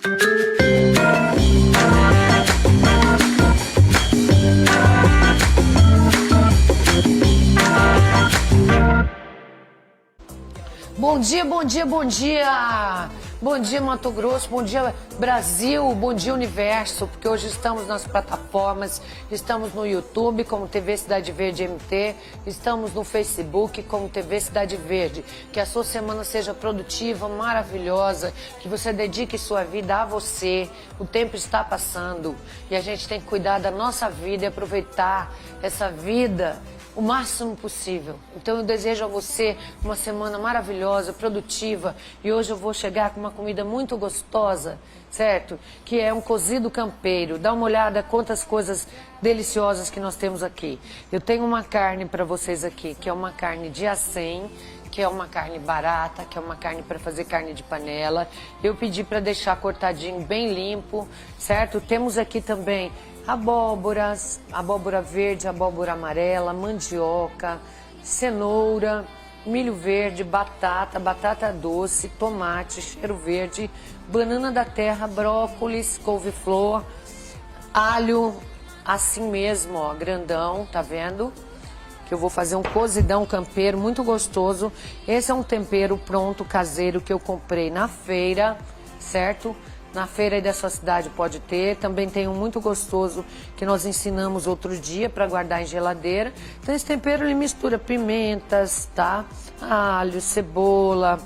Bom dia, bom dia, bom dia! Bom dia, Mato Grosso, bom dia, Brasil, bom dia, Universo, porque hoje estamos nas plataformas, estamos no YouTube como TV Cidade Verde MT, estamos no Facebook como TV Cidade Verde. Que a sua semana seja produtiva, maravilhosa, que você dedique sua vida a você. O tempo está passando e a gente tem que cuidar da nossa vida e aproveitar essa vida o máximo possível. Então eu desejo a você uma semana maravilhosa, produtiva, e hoje eu vou chegar com uma comida muito gostosa, certo? Que é um cozido campeiro. Dá uma olhada quantas coisas deliciosas que nós temos aqui. Eu tenho uma carne para vocês aqui, que é uma carne de acém, que é uma carne barata, que é uma carne para fazer carne de panela. Eu pedi para deixar cortadinho, bem limpo, certo? Temos aqui também abóboras, abóbora verde, abóbora amarela, mandioca, cenoura, milho verde, batata, batata doce, tomate, cheiro verde, banana da terra, brócolis, couve-flor, alho, assim mesmo, ó, grandão, tá vendo? Que eu vou fazer um cozidão campeiro muito gostoso. Esse é um tempero pronto, caseiro, que eu comprei na feira, certo? Na feira aí da sua cidade pode ter. Também tem um muito gostoso que nós ensinamos outro dia para guardar em geladeira. Então esse tempero ele mistura pimentas, tá? Alho, cebola,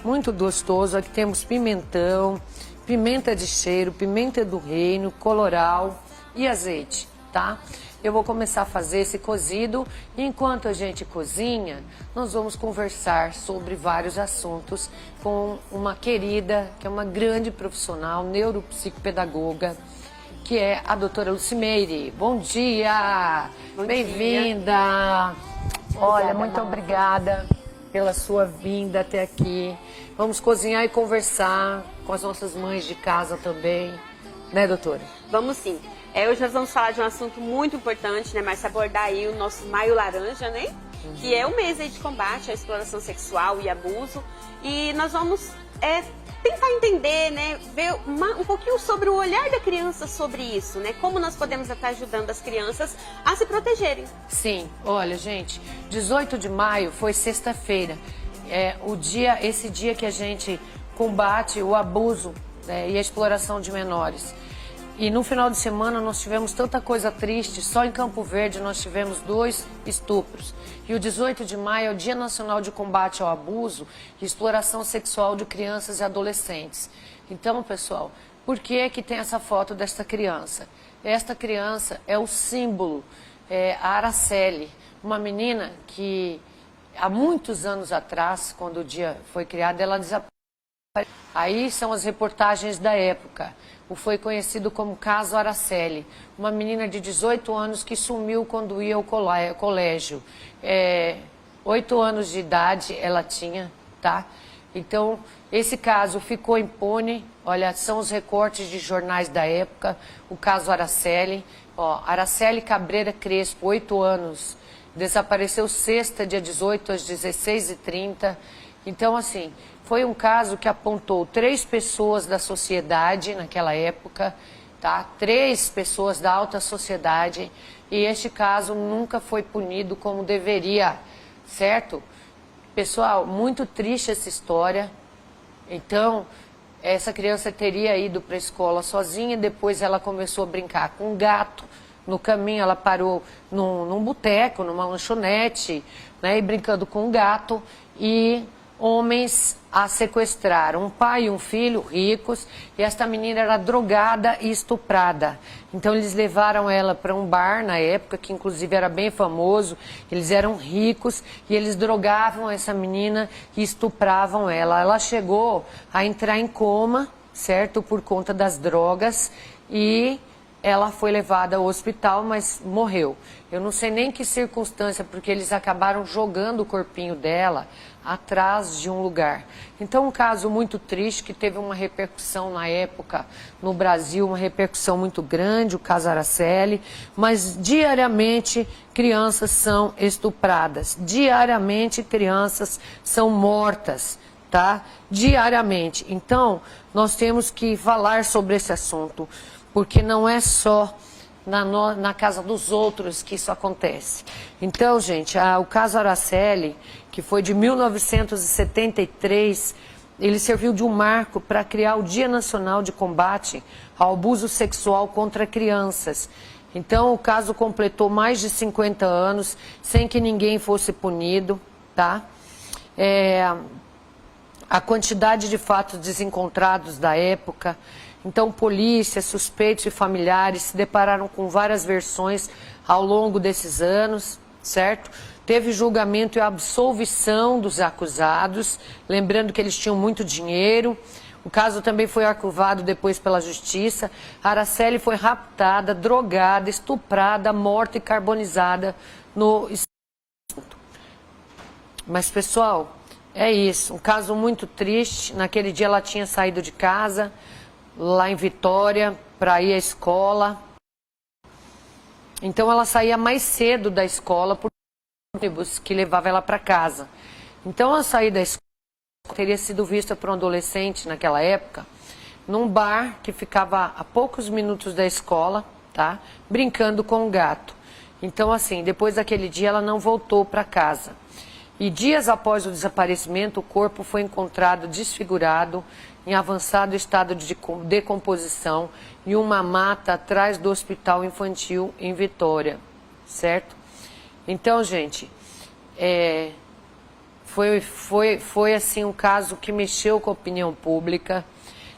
muito gostoso. Aqui temos pimentão, pimenta de cheiro, pimenta do reino, coloral e azeite, tá? Eu vou começar a fazer esse cozido e enquanto a gente cozinha, nós vamos conversar sobre vários assuntos com uma querida, que é uma grande profissional, neuropsicopedagoga, que é a doutora Lucimeire. Bom dia! Bem-vinda! Olha, muito obrigada pela sua vinda até aqui. Vamos cozinhar e conversar com as nossas mães de casa também, né, doutora? Vamos sim. Hoje nós vamos falar de um assunto muito importante, né, Márcia? Abordar aí o nosso Maio Laranja, né? Que é o mês aí de combate à exploração sexual e abuso. E nós vamos tentar entender, né, ver um pouquinho sobre o olhar da criança sobre isso, né? Como nós podemos estar ajudando as crianças a se protegerem. Sim, olha, gente, 18 de maio foi sexta-feira. Esse dia que a gente combate o abuso, né, e a exploração de menores. E no final de semana nós tivemos tanta coisa triste, só em Campo Verde nós tivemos 2 estupros. E o 18 de maio é o Dia Nacional de Combate ao Abuso e Exploração Sexual de Crianças e Adolescentes. Então, pessoal, por que que tem essa foto desta criança? Esta criança é o símbolo, a Araceli, uma menina que há muitos anos atrás, quando o dia foi criado, ela desapareceu. Aí são as reportagens da época. Foi conhecido como caso Araceli, uma menina de 18 anos que sumiu quando ia ao colégio. 8 anos de idade ela tinha, tá? Então, esse caso ficou impune. Olha, são os recortes de jornais da época, o caso Araceli. Ó, Araceli Cabreira Crespo, 8 anos, desapareceu sexta, dia 18, às 16h30. Então, assim, foi um caso que apontou 3 pessoas da sociedade naquela época, tá? 3 pessoas da alta sociedade, e este caso nunca foi punido como deveria, certo? Pessoal, muito triste essa história. Então, essa criança teria ido para a escola sozinha, depois ela começou a brincar com um gato. No caminho ela parou num boteco, numa lanchonete, né, e brincando com um gato, e homens a sequestraram, um pai e um filho ricos, e esta menina era drogada e estuprada. Então eles levaram ela para um bar na época, que inclusive era bem famoso, eles eram ricos e eles drogavam essa menina e estupravam ela. Ela chegou a entrar em coma, certo, por conta das drogas, e ela foi levada ao hospital, mas morreu. Eu não sei nem que circunstância, porque eles acabaram jogando o corpinho dela atrás de um lugar. Então, um caso muito triste, que teve uma repercussão na época no Brasil, uma repercussão muito grande, o caso Araceli, mas diariamente crianças são estupradas, diariamente crianças são mortas, tá? Diariamente. Então, nós temos que falar sobre esse assunto, porque não é só na casa dos outros que isso acontece. Então, gente, o caso Araceli, que foi de 1973, ele serviu de um marco para criar o Dia Nacional de Combate ao Abuso Sexual contra Crianças. Então, o caso completou mais de 50 anos sem que ninguém fosse punido, tá? A quantidade de fatos desencontrados da época. Então, polícia, suspeitos e familiares se depararam com várias versões ao longo desses anos, certo? Teve julgamento e absolvição dos acusados, lembrando que eles tinham muito dinheiro. O caso também foi arquivado depois pela justiça. Araceli foi raptada, drogada, estuprada, morta e carbonizada no... Mas, pessoal, é isso. Um caso muito triste. Naquele dia ela tinha saído de casa, lá em Vitória, para ir à escola. Então ela saía mais cedo da escola por ônibus que levava ela para casa. Então a saída da escola teria sido vista por um adolescente naquela época, num bar que ficava a poucos minutos da escola, tá? Brincando com um gato. Então, assim, depois daquele dia ela não voltou para casa. E dias após o desaparecimento, o corpo foi encontrado desfigurado, em avançado estado de decomposição, em uma mata atrás do Hospital Infantil em Vitória, certo? Então, gente, foi assim um caso que mexeu com a opinião pública,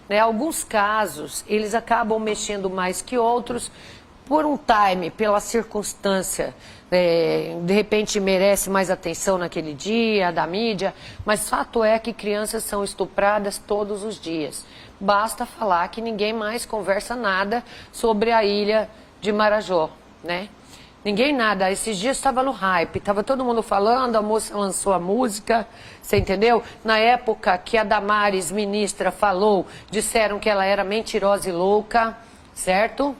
né? Alguns casos, eles acabam mexendo mais que outros, por um time, pela circunstância, de repente merece mais atenção naquele dia, da mídia, mas fato é que crianças são estupradas todos os dias. Basta falar que ninguém mais conversa nada sobre a ilha de Marajó, né? Ninguém nada. Esses dias estava no hype, estava todo mundo falando, a moça lançou a música, você entendeu? Na época que a Damares, ministra, falou, disseram que ela era mentirosa e louca, certo?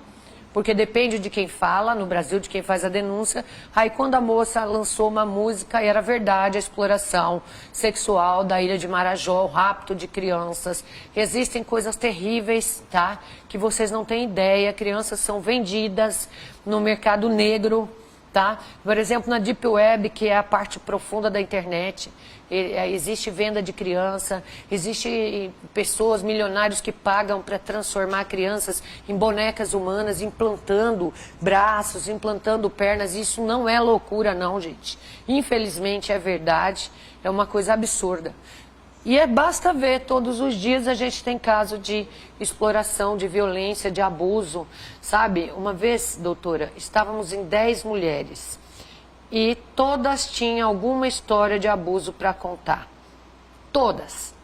Porque depende de quem fala, no Brasil, de quem faz a denúncia. Aí quando a moça lançou uma música, era verdade a exploração sexual da ilha de Marajó, o rapto de crianças. Existem coisas terríveis, tá? Que vocês não têm ideia. Crianças são vendidas no mercado negro, tá? Por exemplo, na Deep Web, que é a parte profunda da internet, existe venda de criança, existe pessoas, milionários que pagam para transformar crianças em bonecas humanas, implantando braços, implantando pernas. Isso não é loucura não, gente. Infelizmente é verdade, é uma coisa absurda. E basta ver, todos os dias a gente tem caso de exploração, de violência, de abuso, sabe? Uma vez, doutora, estávamos em 10 mulheres e todas tinham alguma história de abuso para contar. Todas,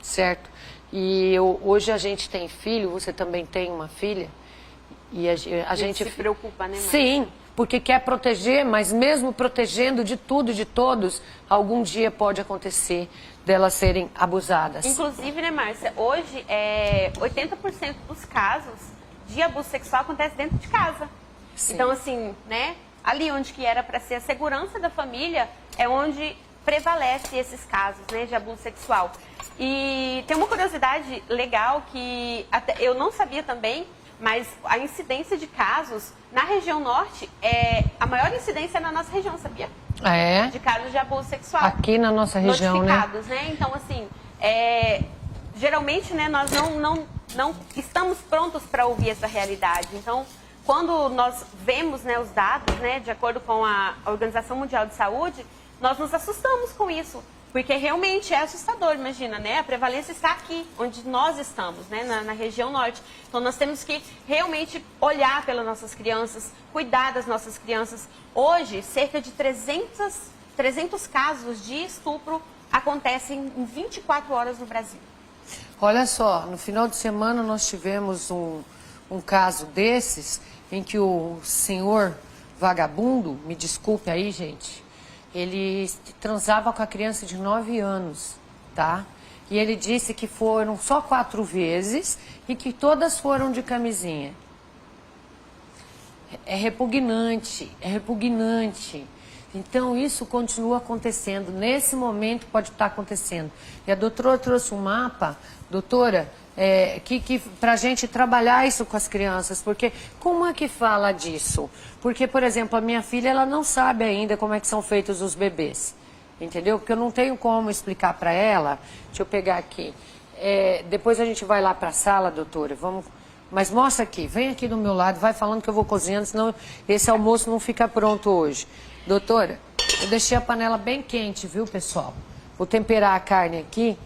certo? E hoje a gente tem filho, você também tem uma filha, e a gente se preocupa, né, mãe? Sim, porque quer proteger, mas mesmo protegendo de tudo e de todos, algum dia pode acontecer delas serem abusadas. Inclusive, né, Márcia, hoje 80% dos casos de abuso sexual acontece dentro de casa. Sim. Então, assim, né, ali onde que era para ser a segurança da família, é onde prevalece esses casos, né, de abuso sexual. E tem uma curiosidade legal que até eu não sabia também, mas a incidência de casos na região norte, a maior incidência é na nossa região, sabia? É? De casos de abuso sexual. Aqui na nossa região, notificados, né? Então, assim, geralmente, né, nós não estamos prontos para ouvir essa realidade. Então, quando nós vemos, né, os dados, né, de acordo com a Organização Mundial de Saúde, nós nos assustamos com isso. Porque realmente é assustador, imagina, né? A prevalência está aqui, onde nós estamos, né? Na região norte. Então, nós temos que realmente olhar pelas nossas crianças, cuidar das nossas crianças. Hoje, cerca de 300 casos de estupro acontecem em 24 horas no Brasil. Olha só, no final de semana nós tivemos um caso desses, em que o senhor vagabundo, me desculpe aí, gente, ele transava com a criança de 9 anos, tá? E ele disse que foram só 4 vezes e que todas foram de camisinha. É repugnante, Então, isso continua acontecendo. Nesse momento pode estar acontecendo. E a doutora trouxe um mapa, doutora, para a gente trabalhar isso com as crianças. Porque como é que fala disso? Porque, por exemplo, a minha filha ela não sabe ainda como é que são feitos os bebês. Entendeu? Porque eu não tenho como explicar para ela. Deixa eu pegar aqui. Depois a gente vai lá para a sala, doutora. Vamos... Mas mostra aqui, vem aqui do meu lado, vai falando que eu vou cozinhando, senão esse almoço não fica pronto hoje. Doutora, eu deixei a panela bem quente, viu, pessoal? Vou temperar a carne aqui.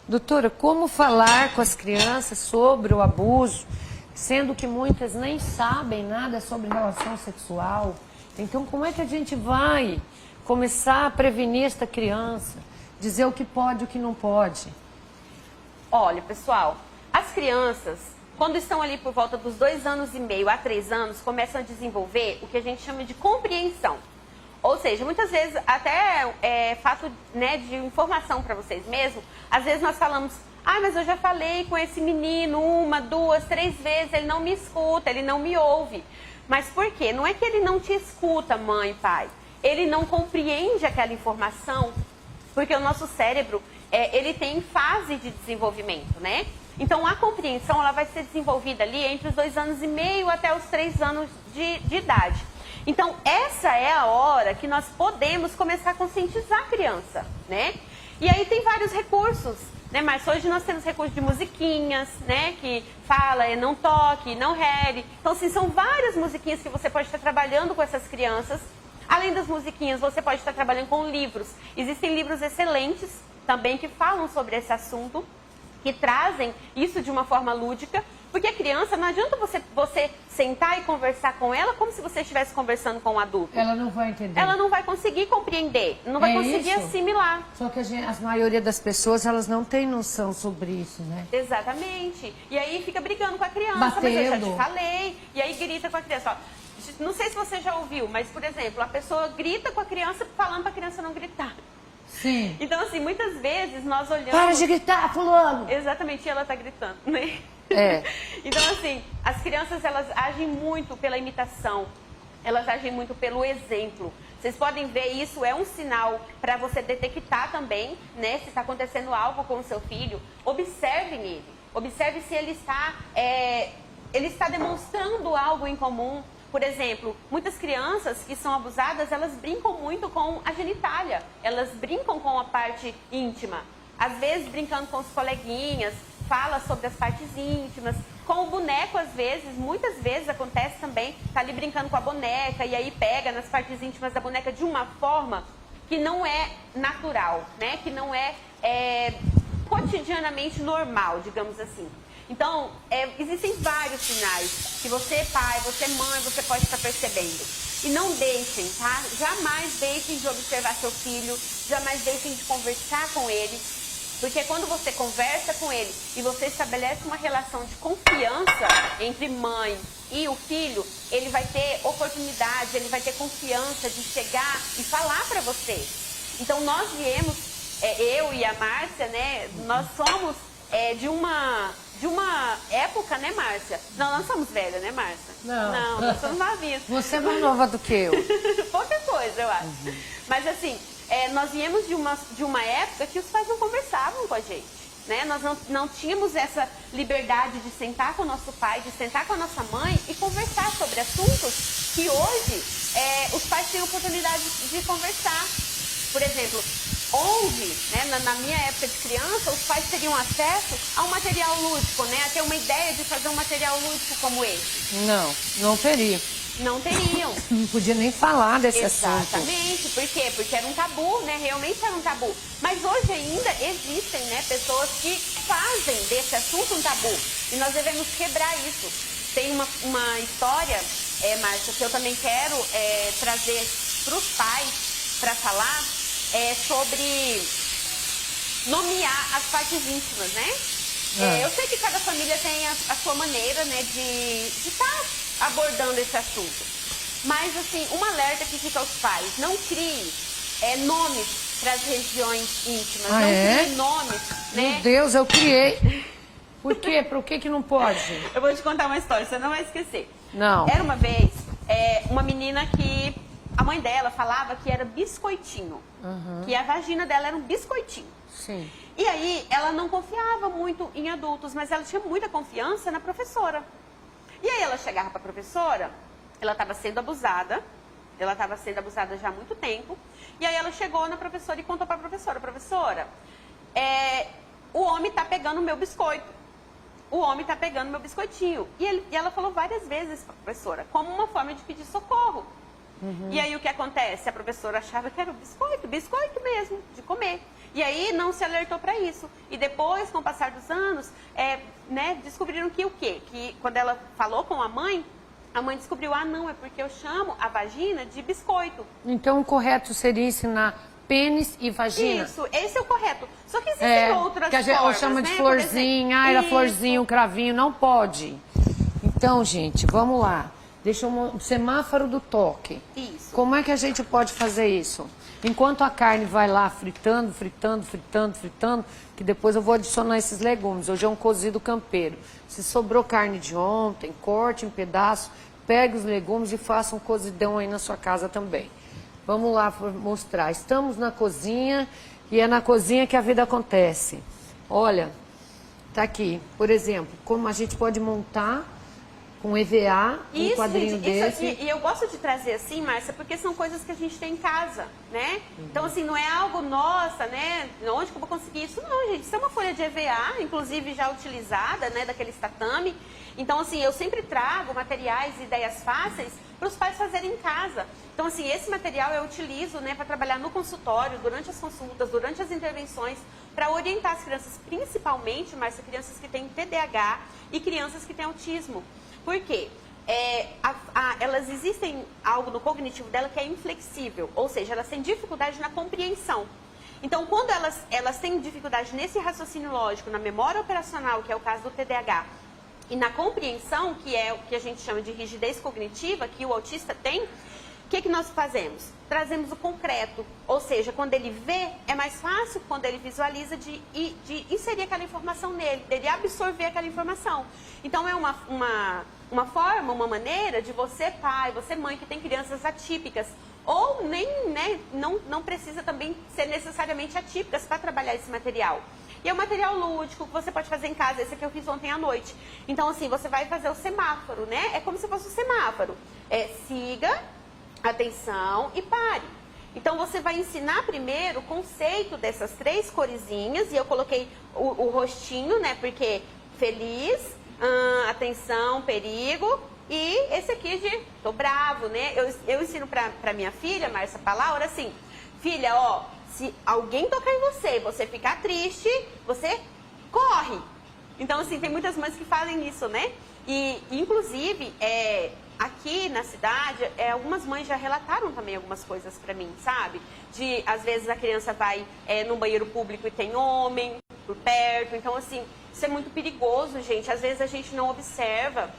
Doutora, como falar com as crianças sobre o abuso, sendo que muitas nem sabem nada sobre relação sexual? Então, como é que a gente vai começar a prevenir esta criança? Dizer o que pode e o que não pode? Olha, pessoal, as crianças, quando estão ali por volta dos 2 anos e meio a 3 anos, começam a desenvolver o que a gente chama de compreensão. Ou seja, muitas vezes, até fato, né, de informação para vocês mesmos, às vezes nós falamos, mas eu já falei com esse menino 1, 2, 3 vezes, ele não me escuta, ele não me ouve. Mas por quê? Não é que ele não te escuta, mãe e pai. Ele não compreende aquela informação, porque o nosso cérebro, ele tem fase de desenvolvimento, né? Então, a compreensão ela vai ser desenvolvida ali entre os 2 anos e meio até os 3 anos de idade. Então, essa é a hora que nós podemos começar a conscientizar a criança, né? E aí tem vários recursos, né? Mas hoje nós temos recursos de musiquinhas, né? Que fala, não toque, não rere. Então, assim, são várias musiquinhas que você pode estar trabalhando com essas crianças. Além das musiquinhas, você pode estar trabalhando com livros. Existem livros excelentes também que falam sobre esse assunto, que trazem isso de uma forma lúdica, porque a criança, não adianta você sentar e conversar com ela como se você estivesse conversando com um adulto. Ela não vai entender. Ela não vai conseguir compreender, não vai conseguir assimilar. Só que a maioria das pessoas, elas não têm noção sobre isso, né? Exatamente. E aí fica brigando com a criança, batendo. Mas eu já te falei. E aí grita com a criança. Ó, não sei se você já ouviu, mas, por exemplo, a pessoa grita com a criança falando para a criança não gritar. Sim. Então, assim, muitas vezes nós olhamos... Para de gritar, fulano! Exatamente, ela tá gritando, né? Então, assim, as crianças, elas agem muito pela imitação. Elas agem muito pelo exemplo. Vocês podem ver, isso é um sinal para você detectar também, né? Se está acontecendo algo com o seu filho. Observe nele. Observe se ele está demonstrando algo em comum. Por exemplo, muitas crianças que são abusadas, elas brincam muito com a genitália. Elas brincam com a parte íntima. Às vezes, brincando com os coleguinhas, fala sobre as partes íntimas. Com o boneco, às vezes, muitas vezes acontece também, tá ali brincando com a boneca e aí pega nas partes íntimas da boneca de uma forma que não é natural, né? Que não é cotidianamente normal, digamos assim. Então, existem vários sinais que você, pai, você, mãe, você pode estar percebendo. E não deixem, tá? Jamais deixem de observar seu filho, jamais deixem de conversar com ele. Porque quando você conversa com ele e você estabelece uma relação de confiança entre mãe e o filho, ele vai ter oportunidade, ele vai ter confiança de chegar e falar para você. Então, nós viemos, eu e a Márcia, né? Nós somos de uma época, né, Márcia? Não, nós somos velhas, né, Márcia? Não, nós somos novinhas. Você é mais nova do que eu. Pouca coisa, eu acho. Mas assim, nós viemos de uma época que os pais não conversavam com a gente, né? Nós não tínhamos essa liberdade de sentar com o nosso pai, de sentar com a nossa mãe e conversar sobre assuntos que hoje os pais têm oportunidade de conversar. Por exemplo, onde, né, na minha época de criança, os pais teriam acesso a um material lúdico, né? A ter uma ideia de fazer um material lúdico como esse. Não teria. Não teriam. Não podia nem falar desse assunto. Exatamente. Por quê? Porque era um tabu, né? Realmente era um tabu. Mas hoje ainda existem, né, pessoas que fazem desse assunto um tabu. E nós devemos quebrar isso. Tem uma história, Márcia, que eu também quero trazer para os pais para falar sobre nomear as partes íntimas, né? Eu sei que cada família tem a sua maneira, né, de estar abordando esse assunto. Mas, assim, um alerta que fica aos pais: não crie nomes para as regiões íntimas. Não crie nomes, né? Meu Deus, eu criei. Por quê? Por que não pode? Eu vou te contar uma história, você não vai esquecer. Não. Era uma vez uma menina que a mãe dela falava que era biscoitinho, que a vagina dela era um biscoitinho. Sim. E aí, ela não confiava muito em adultos, mas ela tinha muita confiança na professora. E aí, ela chegava para a professora, ela estava sendo abusada já há muito tempo, e aí ela chegou na professora e contou para a professora, professora, o homem está pegando o meu biscoito, o homem está pegando o meu biscoitinho. E ela falou várias vezes para a professora, como uma forma de pedir socorro. E aí, o que acontece? A professora achava que era o biscoito mesmo, de comer. E aí não se alertou para isso. E depois, com o passar dos anos, descobriram que o quê? Que quando ela falou com a mãe descobriu, não, é porque eu chamo a vagina de biscoito. Então o correto seria ensinar pênis e vagina? Isso, esse é o correto. Só que existem outras que a formas, gente chama de né? florzinha, era florzinho, cravinho, não pode. Então, gente, vamos lá. Deixa o semáforo do toque. Isso. Como é que a gente pode fazer isso? Enquanto a carne vai lá fritando, que depois eu vou adicionar esses legumes. Hoje é um cozido campeiro. Se sobrou carne de ontem, corte em pedaço, pegue os legumes e faça um cozidão aí na sua casa também. Vamos lá mostrar. Estamos na cozinha e é na cozinha que a vida acontece. Olha, tá aqui, por exemplo, como a gente pode montar com EVA, um quadrinho desse. E eu gosto de trazer assim, Márcia, porque são coisas que a gente tem em casa, né? Então, assim, não é algo nossa, né? Onde que eu vou conseguir isso? Não, gente, isso é uma folha de EVA, inclusive já utilizada, né? Daqueles tatame. Então, assim, eu sempre trago materiais e ideias fáceis para os pais fazerem em casa. Então, assim, esse material eu utilizo, né, para trabalhar no consultório, durante as consultas, durante as intervenções, para orientar as crianças, principalmente, Márcia, crianças que têm TDAH e crianças que têm autismo. Por quê? Elas existem algo no cognitivo dela que é inflexível, ou seja, elas têm dificuldade na compreensão. Então, quando elas têm dificuldade nesse raciocínio lógico, na memória operacional, que é o caso do TDAH, e na compreensão, que é o que a gente chama de rigidez cognitiva, que o autista tem, o que nós fazemos? Trazemos o concreto, ou seja, quando ele vê, é mais fácil, quando ele visualiza, de inserir aquela informação nele, dele absorver aquela informação. Então, é uma forma, uma maneira de você, pai, você, mãe, que tem crianças atípicas, ou nem, né, não precisa também ser necessariamente atípicas para trabalhar esse material. E é um material lúdico que você pode fazer em casa. Esse aqui eu fiz ontem à noite. Então, assim, você vai fazer o semáforo, né? É como se fosse o semáforo. Siga, atenção e pare. Então, você vai ensinar primeiro o conceito dessas 3 coresinhas. E eu coloquei o rostinho, né? Porque feliz, atenção, perigo. E esse aqui de tô bravo, né? Eu ensino pra minha filha, Márcia Paula, assim, filha, ó, se alguém tocar em você, você ficar triste, você corre. Então, assim, tem muitas mães que fazem isso, né? E, inclusive, aqui na cidade, algumas mães já relataram também algumas coisas pra mim, sabe? Às vezes, a criança vai num banheiro público e tem homem por perto. Então, assim, isso é muito perigoso, gente. Às vezes, a gente não observa.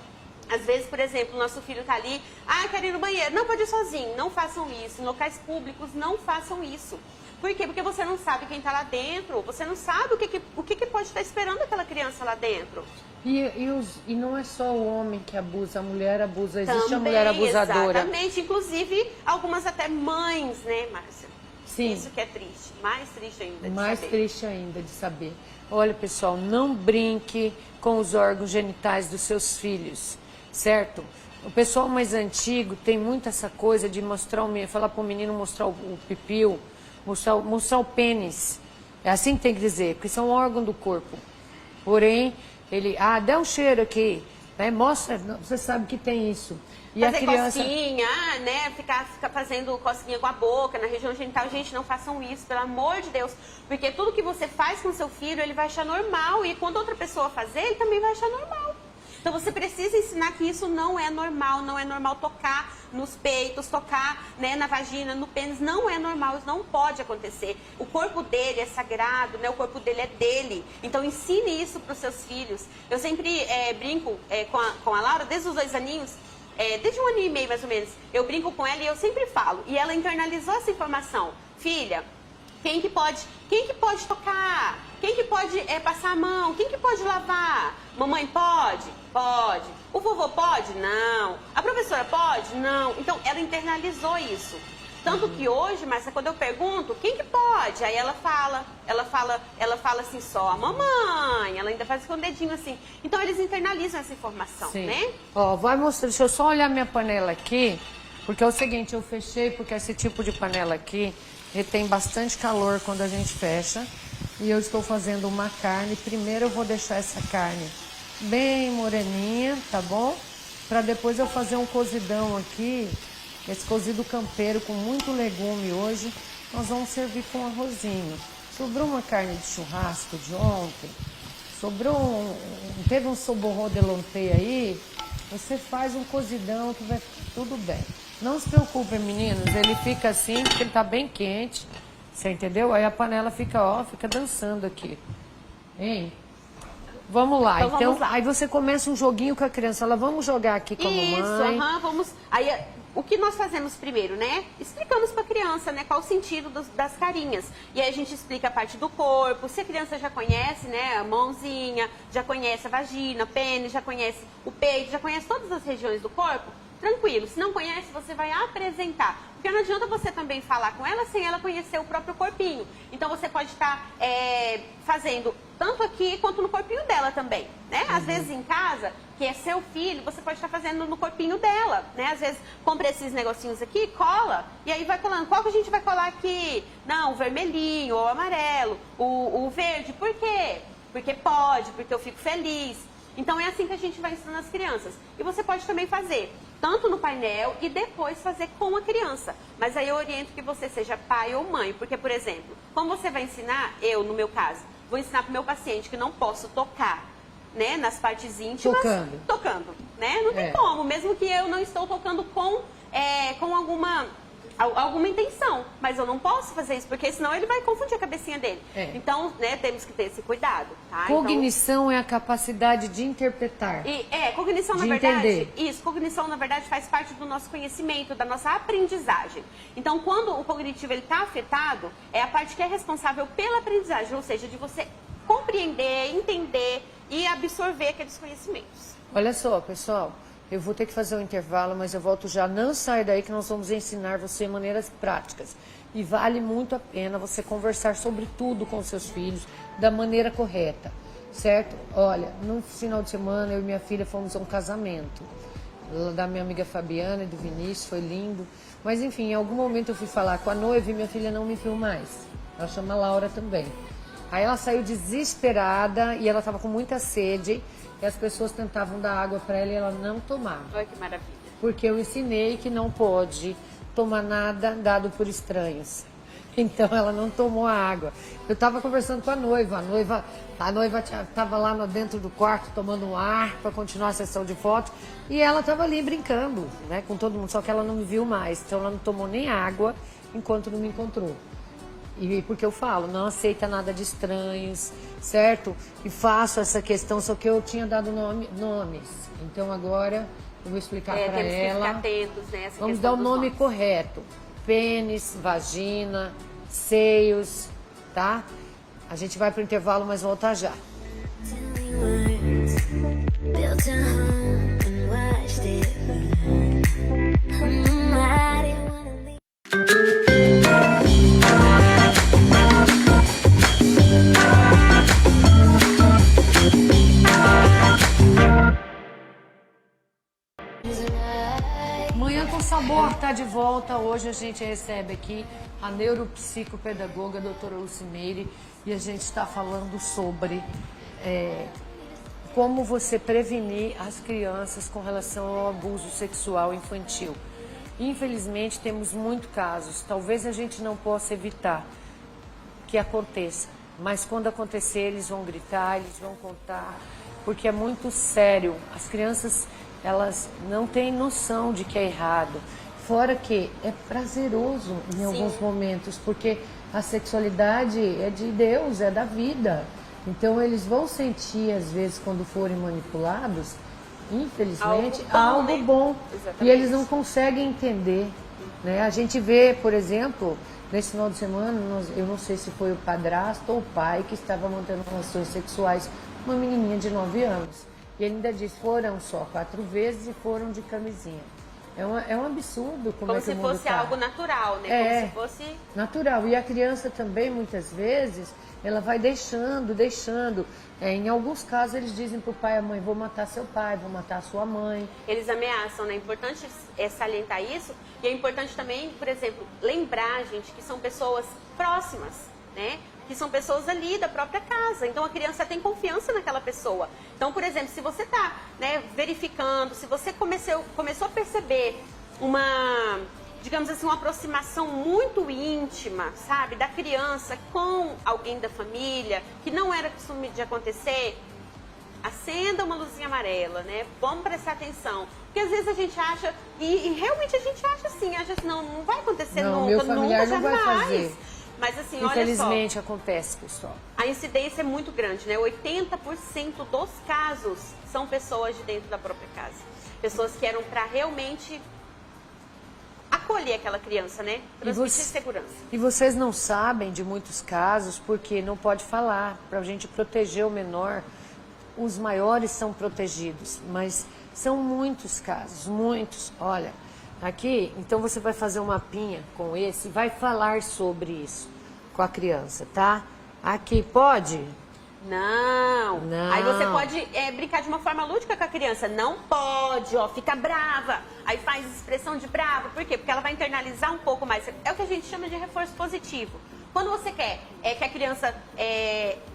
Às vezes, por exemplo, o nosso filho tá ali, quero ir no banheiro. Não, pode ir sozinho. Não façam isso. Em locais públicos, não façam isso. Por quê? Porque você não sabe quem está lá dentro, você não sabe o que pode estar esperando aquela criança lá dentro. E não é só o homem que abusa, a mulher abusa, existe também, a mulher abusadora. Exatamente, inclusive algumas até mães, né, Márcia? Sim. Isso que é triste, mais triste ainda de mais saber. triste ainda de saber. Olha, pessoal, não brinque com os órgãos genitais dos seus filhos, certo? O pessoal mais antigo tem muito essa coisa de falar para o menino mostrar o pipiu, mostrar o pênis. É assim que tem que dizer, porque são órgãos do corpo. Porém, ele, dá um cheiro aqui, né? Mostra, você sabe que tem isso. E fazer a criança... cosquinha, né? Ficar fazendo cosquinha com a boca, na região genital. Gente, não façam isso, pelo amor de Deus. Porque tudo que você faz com seu filho, ele vai achar normal. E quando outra pessoa fazer, ele também vai achar normal. Então, você precisa ensinar que isso não é normal tocar nos peitos, tocar, né, na vagina, no pênis, não é normal, isso não pode acontecer. O corpo dele é sagrado, né, o corpo dele é dele, então ensine isso para os seus filhos. Eu sempre brinco com a Laura, desde os 2 aninhos, desde 1 ano e meio mais ou menos, eu brinco com ela e eu sempre falo, e ela internalizou essa informação, filha, quem que pode tocar? Quem que pode passar a mão? Quem que pode lavar? Mamãe pode? Pode. O vovô pode? Não. A professora pode? Não. Então, ela internalizou isso. Tanto que hoje, Márcia, quando eu pergunto, quem que pode? Aí ela fala assim, só a mamãe. Ela ainda faz com o dedinho assim. Então, eles internalizam essa informação, Sim. né? Ó, vai mostrar, deixa eu só olhar minha panela aqui, porque é o seguinte, eu fechei porque esse tipo de panela aqui retém bastante calor quando a gente fecha. E eu estou fazendo uma carne. Primeiro eu vou deixar essa carne bem moreninha, tá bom? Para depois eu fazer um cozidão aqui. Esse cozido campeiro com muito legume hoje, nós vamos servir com arrozinho. Sobrou uma carne de churrasco de ontem, teve um soborro de lonteia aí, você faz um cozidão que vai ficar tudo bem. Não se preocupem, meninos, ele fica assim porque ele tá bem quente, você entendeu? Aí a panela fica, ó, fica dançando aqui. Hein? Vamos lá. Então vamos lá. Aí você começa um joguinho com a criança, ela, vamos jogar aqui com a mamãe. Isso, vamos... Aí, o que nós fazemos primeiro, né? Explicamos para a criança, né, qual o sentido das carinhas. E aí a gente explica a parte do corpo. Se a criança já conhece, né, a mãozinha, já conhece a vagina, pênis, já conhece o peito, já conhece todas as regiões do corpo, tranquilo. Se não conhece, você vai apresentar. Porque não adianta você também falar com ela sem ela conhecer o próprio corpinho. Então você pode estar fazendo tanto aqui quanto no corpinho dela também, né? Às vezes em casa, que é seu filho, você pode estar fazendo no corpinho dela, né? Às vezes compra esses negocinhos aqui, cola, e aí vai colando. Qual que a gente vai colar aqui? Não, o vermelhinho, ou o amarelo, o verde. Por quê? Porque pode, porque eu fico feliz. Então é assim que a gente vai ensinando as crianças. E você pode também fazer tanto no painel e depois fazer com a criança. Mas aí eu oriento que você seja pai ou mãe. Porque, por exemplo, como você vai ensinar, eu, no meu caso, vou ensinar para o meu paciente que não posso tocar, né, nas partes íntimas. Tocando, né? Não tem como, mesmo que eu não estou tocando com alguma intenção. Mas eu não posso fazer isso, porque senão ele vai confundir a cabecinha dele. Então, né, temos que ter esse cuidado, tá? Cognição é a capacidade de interpretar. Cognição, de na verdade, entender. Cognição, na verdade, faz parte do nosso conhecimento, da nossa aprendizagem. Então, quando o cognitivo está afetado, é a parte que é responsável pela aprendizagem, ou seja, de você compreender, entender e absorver aqueles conhecimentos. Olha só, pessoal, eu vou ter que fazer um intervalo, mas eu volto já. Não sai daí que nós vamos ensinar você maneiras práticas. E vale muito a pena você conversar sobre tudo com seus filhos da maneira correta, certo? Olha, no final de semana eu e minha filha fomos a um casamento da minha amiga Fabiana e do Vinícius, foi lindo. Mas enfim, em algum momento eu fui falar com a noiva e minha filha não me viu mais. Ela chama Laura também. Aí ela saiu desesperada e ela estava com muita sede e as pessoas tentavam dar água para ela e ela não tomava. Olha que maravilha. Porque eu ensinei que não pode tomar nada dado por estranhos. Então ela não tomou a água. Eu estava conversando com a noiva estava lá dentro do quarto tomando um ar para continuar a sessão de foto e ela estava ali brincando, né, com todo mundo, só que ela não me viu mais. Então ela não tomou nem água enquanto não me encontrou. E porque eu falo, não aceita nada de estranhos, certo? E faço essa questão, só que eu tinha dado nomes. Então agora eu vou explicar para ela. Temos que ficar atentos, né? Vamos dar o nome correto. Pênis, vagina, seios, tá? A gente vai para o intervalo, mas volta já. Manhã com Sabor está de volta. Hoje a gente recebe aqui a neuropsicopedagoga, a doutora Lucimeire, e a gente está falando sobre como você prevenir as crianças com relação ao abuso sexual infantil. Infelizmente temos muitos casos, talvez a gente não possa evitar que aconteça, mas quando acontecer eles vão gritar, eles vão contar, porque é muito sério. As crianças, elas não têm noção de que é errado. Fora que é prazeroso em alguns momentos, porque a sexualidade é de Deus, é da vida. Então eles vão sentir, às vezes, quando forem manipulados, infelizmente, algo bom. E eles não conseguem entender Né? A gente vê, por exemplo, nesse final de semana, eu não sei se foi o padrasto ou o pai que estava mantendo relações sexuais com uma menininha de 9 anos. E ele ainda diz, foram só 4 vezes e foram de camisinha. É um absurdo como é que o mundo Como se fosse tá. algo natural, né? Como se fosse... natural. E a criança também, muitas vezes, ela vai deixando. Em alguns casos, eles dizem para o pai e a mãe, vou matar seu pai, vou matar sua mãe. Eles ameaçam, né? É importante salientar isso. E é importante também, por exemplo, lembrar, gente, que são pessoas próximas, né? Que são pessoas ali da própria casa. Então, a criança tem confiança naquela pessoa. Então, por exemplo, se você está, né, verificando, se você começou a perceber uma, digamos assim, uma aproximação muito íntima, sabe, da criança com alguém da família, que não era costume de acontecer, acenda uma luzinha amarela, né? Vamos prestar atenção. Porque às vezes a gente acha, e realmente a gente acha assim, não vai acontecer Não, meu familiar não vai jamais. fazer. Mas assim, olha só. Infelizmente acontece, pessoal. A incidência é muito grande, né? 80% dos casos são pessoas de dentro da própria casa. Pessoas que eram para realmente acolher aquela criança, né? Transmitir segurança. E vocês não sabem de muitos casos porque não pode falar. Para a gente proteger o menor, os maiores são protegidos. Mas são muitos casos, muitos. Olha, aqui, então você vai fazer um mapinha com esse e vai falar sobre isso com a criança, tá? Aqui, pode? Não. Não. Aí você pode brincar de uma forma lúdica com a criança. Não pode, ó, fica brava. Aí faz expressão de brava. Por quê? Porque ela vai internalizar um pouco mais. É o que a gente chama de reforço positivo. Quando você quer que a criança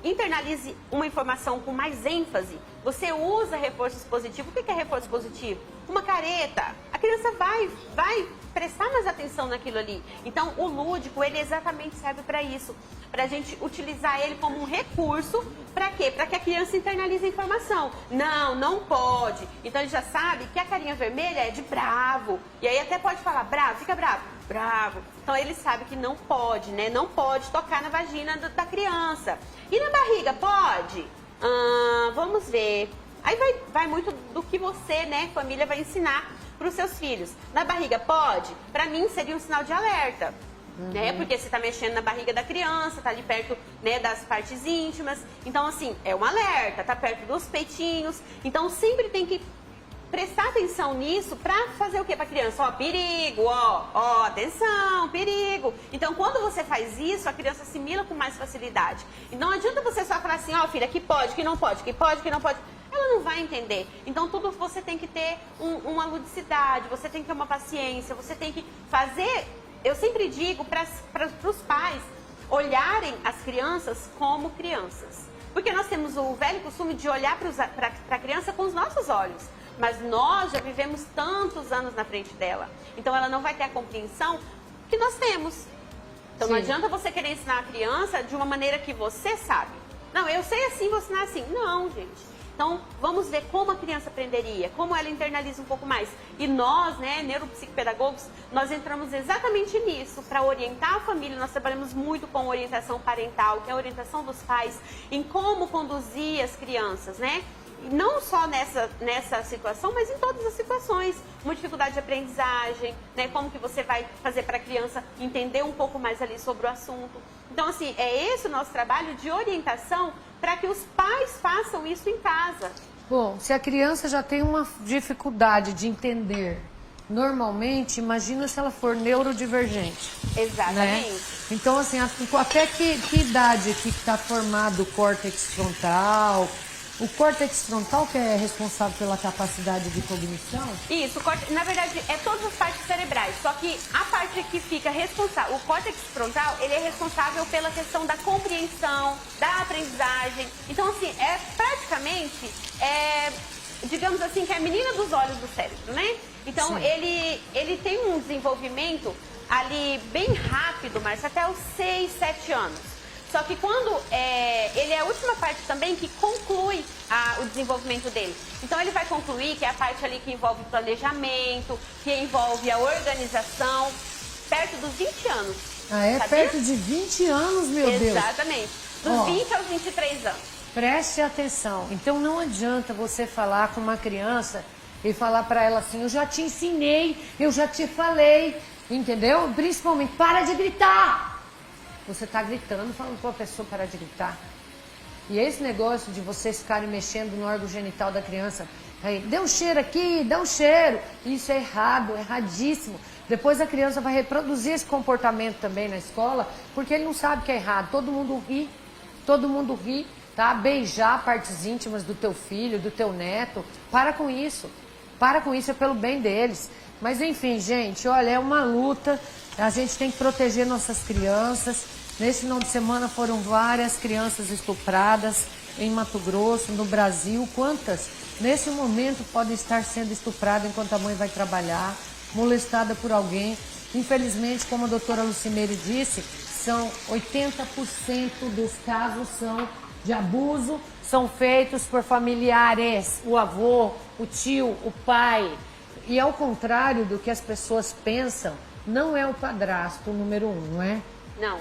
internalize uma informação com mais ênfase, você usa reforços positivos. O que é reforço positivo? Uma careta. A criança vai prestar mais atenção naquilo ali. Então, o lúdico, ele exatamente serve para isso. Para a gente utilizar ele como um recurso. Para quê? Para que a criança internalize a informação. Não pode. Então, ele já sabe que a carinha vermelha é de bravo. E aí até pode falar, bravo, fica bravo. Bravo. Então, ele sabe que não pode, né? Não pode tocar na vagina da criança. E na barriga, pode? Vamos ver. Aí vai muito do que você, né, família, vai ensinar para os seus filhos. Na barriga, pode? Para mim, seria um sinal de alerta. Né? Porque você está mexendo na barriga da criança, está ali perto, né, das partes íntimas. Então, assim, é um alerta, está perto dos peitinhos. Então, sempre tem que prestar atenção nisso para fazer o que para a criança? Ó, perigo, ó, atenção, perigo. Então, quando você faz isso, a criança assimila com mais facilidade. E não adianta você só falar assim, ó, filha, que pode, que não pode, que pode, que não pode. Ela não vai entender. Então, tudo você tem que ter uma ludicidade, você tem que ter uma paciência, você tem que fazer... Eu sempre digo para os pais olharem as crianças como crianças. Porque nós temos o velho costume de olhar para a criança com os nossos olhos. Mas nós já vivemos tantos anos na frente dela. Então ela não vai ter a compreensão que nós temos. Então Não adianta você querer ensinar a criança de uma maneira que você sabe. Não, eu sei assim, vou ensinar assim. Não, gente. Então, vamos ver como a criança aprenderia, como ela internaliza um pouco mais. E nós, né, neuropsicopedagogos, nós entramos exatamente nisso, para orientar a família. Nós trabalhamos muito com orientação parental, que é a orientação dos pais, em como conduzir as crianças, né? Não só nessa situação, mas em todas as situações. Uma dificuldade de aprendizagem, né? Como que você vai fazer para a criança entender um pouco mais ali sobre o assunto. Então, assim, é esse o nosso trabalho de orientação para que os pais façam isso em casa. Bom, se a criança já tem uma dificuldade de entender normalmente, imagina se ela for neurodivergente. Exatamente. Né? Então, assim, até que idade que está formado o córtex frontal? O córtex frontal que é responsável pela capacidade de cognição? Isso, na verdade é todas as partes cerebrais, só que a parte que fica responsável, o córtex frontal, ele é responsável pela questão da compreensão, da aprendizagem. Então, assim, praticamente, digamos assim, que é a menina dos olhos do cérebro, né? Então, ele tem um desenvolvimento ali bem rápido, Márcia, até os 6, 7 anos. Só que quando ele é a última parte também que conclui o desenvolvimento dele. Então ele vai concluir que é a parte ali que envolve o planejamento, que envolve a organização, perto dos 20 anos. Ah, é? Sabia? Perto de 20 anos, meu Deus. Exatamente. Dos 20 aos 23 anos. Preste atenção. Então não adianta você falar com uma criança e falar para ela assim, eu já te ensinei, eu já te falei. Entendeu? Principalmente, para de gritar! Você tá gritando, falando pra pessoa parar de gritar. E esse negócio de vocês ficarem mexendo no órgão genital da criança, aí, dê um cheiro aqui, dá um cheiro. Isso é errado, erradíssimo. Depois a criança vai reproduzir esse comportamento também na escola, porque ele não sabe que é errado. Todo mundo ri, tá? Beijar partes íntimas do teu filho, do teu neto. Para com isso, é pelo bem deles. Mas enfim, gente, olha, é uma luta. A gente tem que proteger nossas crianças. Nesse final de semana foram várias crianças estupradas em Mato Grosso, no Brasil. Quantas, nesse momento, podem estar sendo estupradas enquanto a mãe vai trabalhar, molestada por alguém? Infelizmente, como a doutora Lucimeire disse, são 80% dos casos são de abuso, são feitos por familiares, o avô, o tio, o pai. E ao contrário do que as pessoas pensam, não é o padrasto o número 1, não é? Não.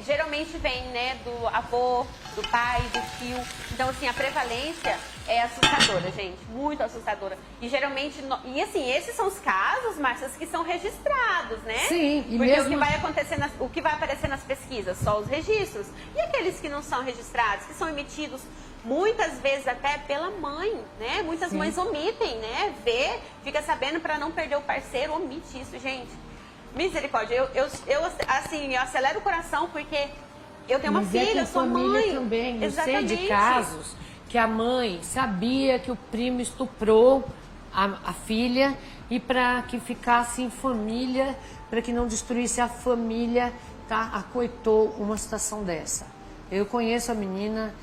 Geralmente vem, né, do avô, do pai, do tio. Então, assim, a prevalência é assustadora, gente. Muito assustadora. E geralmente, e assim, esses são os casos, Márcia, que são registrados, né? Sim. E porque mesmo... o que vai acontecer, o que vai aparecer nas pesquisas? Só os registros. E aqueles que não são registrados, que são emitidos muitas vezes até pela mãe, né? Muitas mães omitem, né? Vê, fica sabendo para não perder o parceiro, omite isso, gente. Misericórdia, eu acelero o coração porque eu tenho uma filha, eu sou mãe. Também. Eu Exatamente. sei de casos que a mãe sabia que o primo estuprou a filha e para que ficasse em família, para que não destruísse a família, tá? Acoitou uma situação dessa. Eu conheço a menina,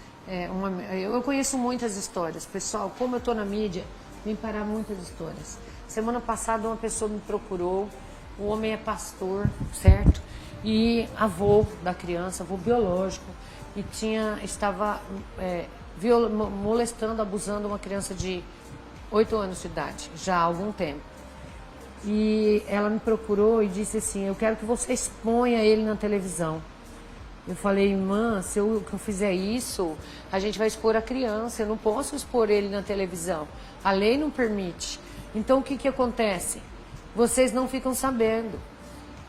eu conheço muitas histórias. Pessoal, como eu tô na mídia, vem parar muitas histórias. Semana passada uma pessoa me procurou. O homem é pastor, certo? E avô da criança, avô biológico, e estava molestando, abusando uma criança de 8 anos de idade, já há algum tempo. E ela me procurou e disse assim, eu quero que você exponha ele na televisão. Eu falei, irmã, se eu fizer isso, a gente vai expor a criança, eu não posso expor ele na televisão. A lei não permite. Então o que acontece? Vocês não ficam sabendo.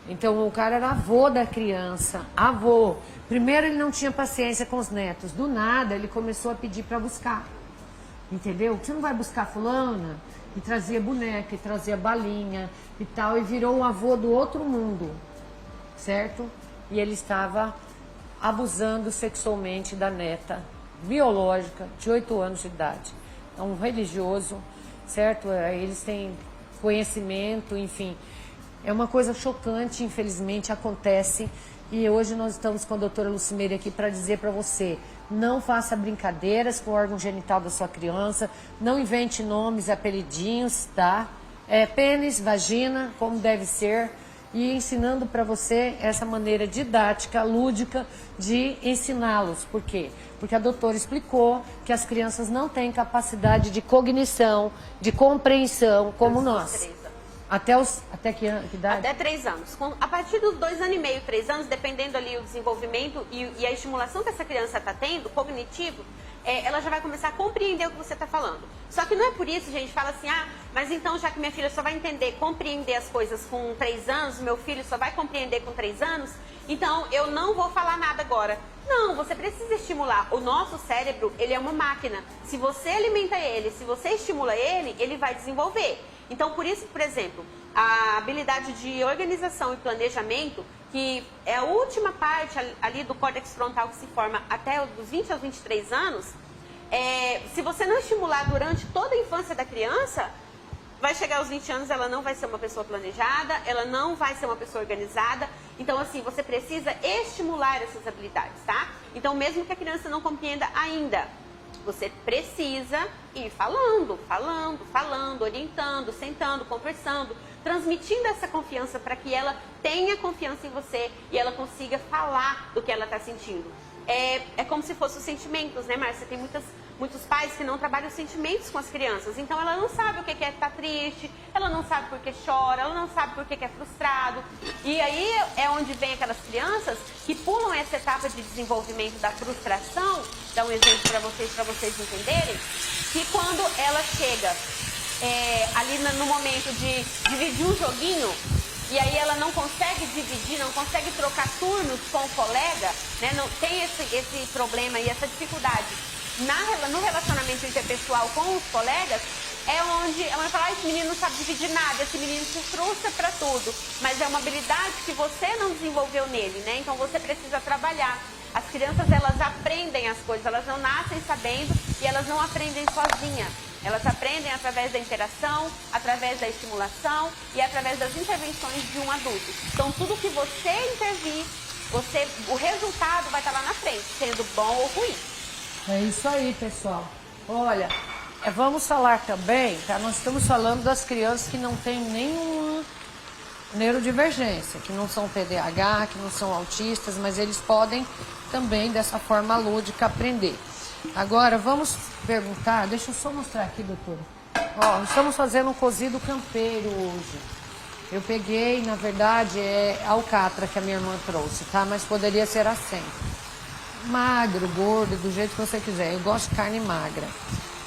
Então, o cara era avô da criança, avô. Primeiro, ele não tinha paciência com os netos. Do nada, ele começou a pedir para buscar. Entendeu? Você não vai buscar fulana? E trazia boneca, e trazia balinha e tal. E virou o avô do outro mundo, certo? E ele estava abusando sexualmente da neta biológica de 8 anos de idade. É um religioso, certo? Eles têm conhecimento, enfim. É uma coisa chocante, infelizmente, acontece. E hoje nós estamos com a doutora Lucimeire aqui para dizer para você, não faça brincadeiras com o órgão genital da sua criança, não invente nomes, apelidinhos, tá? Pênis, vagina, como deve ser. E ensinando para você essa maneira didática, lúdica, de ensiná-los. Por quê? Porque a doutora explicou que as crianças não têm capacidade de cognição, de compreensão como nós. Até que idade? Até 3 anos. A partir dos 2 anos e meio, 3 anos, dependendo ali o desenvolvimento e a estimulação que essa criança está tendo, cognitivo, ela já vai começar a compreender o que você está falando. Só que não é por isso, gente, fala assim, mas então já que minha filha só vai compreender as coisas com 3 anos, meu filho só vai compreender com 3 anos, então eu não vou falar nada agora. Não, você precisa estimular. O nosso cérebro, ele é uma máquina. Se você alimenta ele, se você estimula ele, ele vai desenvolver. Então, por isso, por exemplo, a habilidade de organização e planejamento, que é a última parte ali do córtex frontal que se forma até dos 20 aos 23 anos, se você não estimular durante toda a infância da criança, vai chegar aos 20 anos, ela não vai ser uma pessoa planejada, ela não vai ser uma pessoa organizada. Então, assim, você precisa estimular essas habilidades, tá? Então, mesmo que a criança não compreenda ainda, você precisa ir falando, orientando, sentando, conversando, transmitindo essa confiança para que ela tenha confiança em você e ela consiga falar do que ela está sentindo. É como se fossem os sentimentos, né, Márcia? Tem muitos pais que não trabalham os sentimentos com as crianças. Então, ela não sabe o que é estar triste, ela não sabe por que chora, ela não sabe por que é frustrado. E aí é onde vem aquelas crianças que pulam essa etapa de desenvolvimento da frustração. Dá um exemplo para vocês entenderem. Que quando ela chega ali no momento de dividir um joguinho, e aí ela não consegue dividir, não consegue trocar turnos com o colega, né? Não tem esse problema e essa dificuldade no relacionamento interpessoal com os colegas, é onde ela vai falar, esse menino não sabe dividir nada, esse menino se frustra para tudo, mas é uma habilidade que você não desenvolveu nele, né? Então você precisa trabalhar. As crianças, elas aprendem as coisas, elas não nascem sabendo e elas não aprendem sozinhas. Elas aprendem através da interação, através da estimulação e através das intervenções de um adulto. Então, tudo que você intervir, o resultado vai estar lá na frente, sendo bom ou ruim. É isso aí, pessoal. Olha, vamos falar também, tá? Nós estamos falando das crianças que não têm nenhuma neurodivergência, que não são TDAH, que não são autistas, mas eles podem também, dessa forma lúdica, aprender. Agora, vamos perguntar, deixa eu só mostrar aqui, doutora. Ó, estamos fazendo um cozido campeiro hoje. Eu peguei, na verdade, é alcatra que a minha irmã trouxe, tá? Mas poderia ser assim. Magro, gordo, do jeito que você quiser. Eu gosto de carne magra.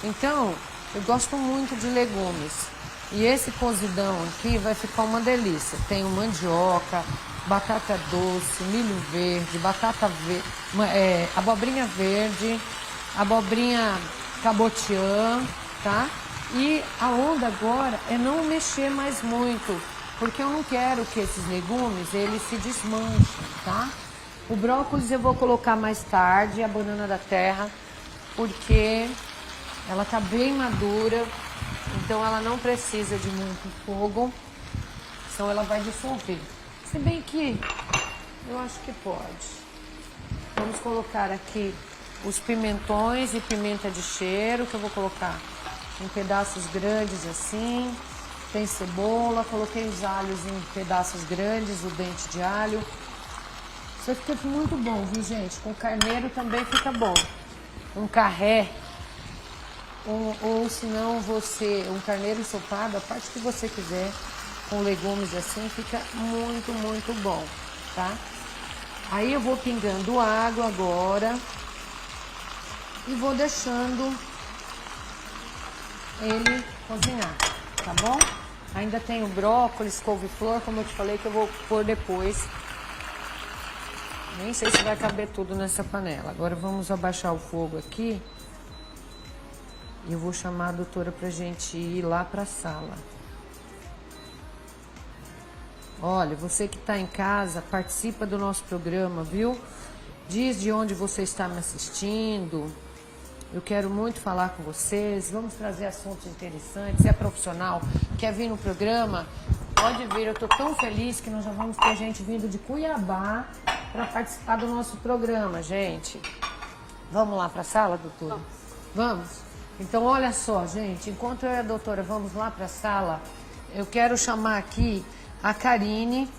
Então, eu gosto muito de legumes. E esse cozidão aqui vai ficar uma delícia. Tem mandioca, batata doce, milho verde, abobrinha verde, abobrinha cabotiã, tá? E a onda agora é não mexer mais muito, porque eu não quero que esses legumes, eles se desmanchem, tá? O brócolis eu vou colocar mais tarde, a banana da terra, porque ela tá bem madura, então ela não precisa de muito fogo, senão ela vai dissolver. Se bem que eu acho que pode. Vamos colocar aqui os pimentões e pimenta de cheiro, que eu vou colocar em pedaços grandes assim. Tem cebola, coloquei os alhos em pedaços grandes, o dente de alho. Isso fica muito bom, viu, gente? Com carneiro também fica bom. Um carré, ou se não um carneiro ensopado, a parte que você quiser, com legumes assim, fica muito, muito bom, tá? Aí eu vou pingando água agora e vou deixando ele cozinhar, tá bom? Ainda tem o brócolis, couve-flor, como eu te falei, que eu vou pôr depois. Nem sei se vai caber tudo nessa panela. Agora vamos abaixar o fogo aqui. E eu vou chamar a doutora pra gente ir lá pra sala. Olha, você que tá em casa, participa do nosso programa, viu? Diz de onde você está me assistindo. Eu quero muito falar com vocês. Vamos trazer assuntos interessantes. Se é profissional, quer vir no programa, pode vir. Eu tô tão feliz que nós já vamos ter gente vindo de Cuiabá para participar do nosso programa, gente. Vamos lá para a sala, doutora? Vamos? Então, olha só, gente. Enquanto eu e a doutora vamos lá para a sala, eu quero chamar aqui a Karine,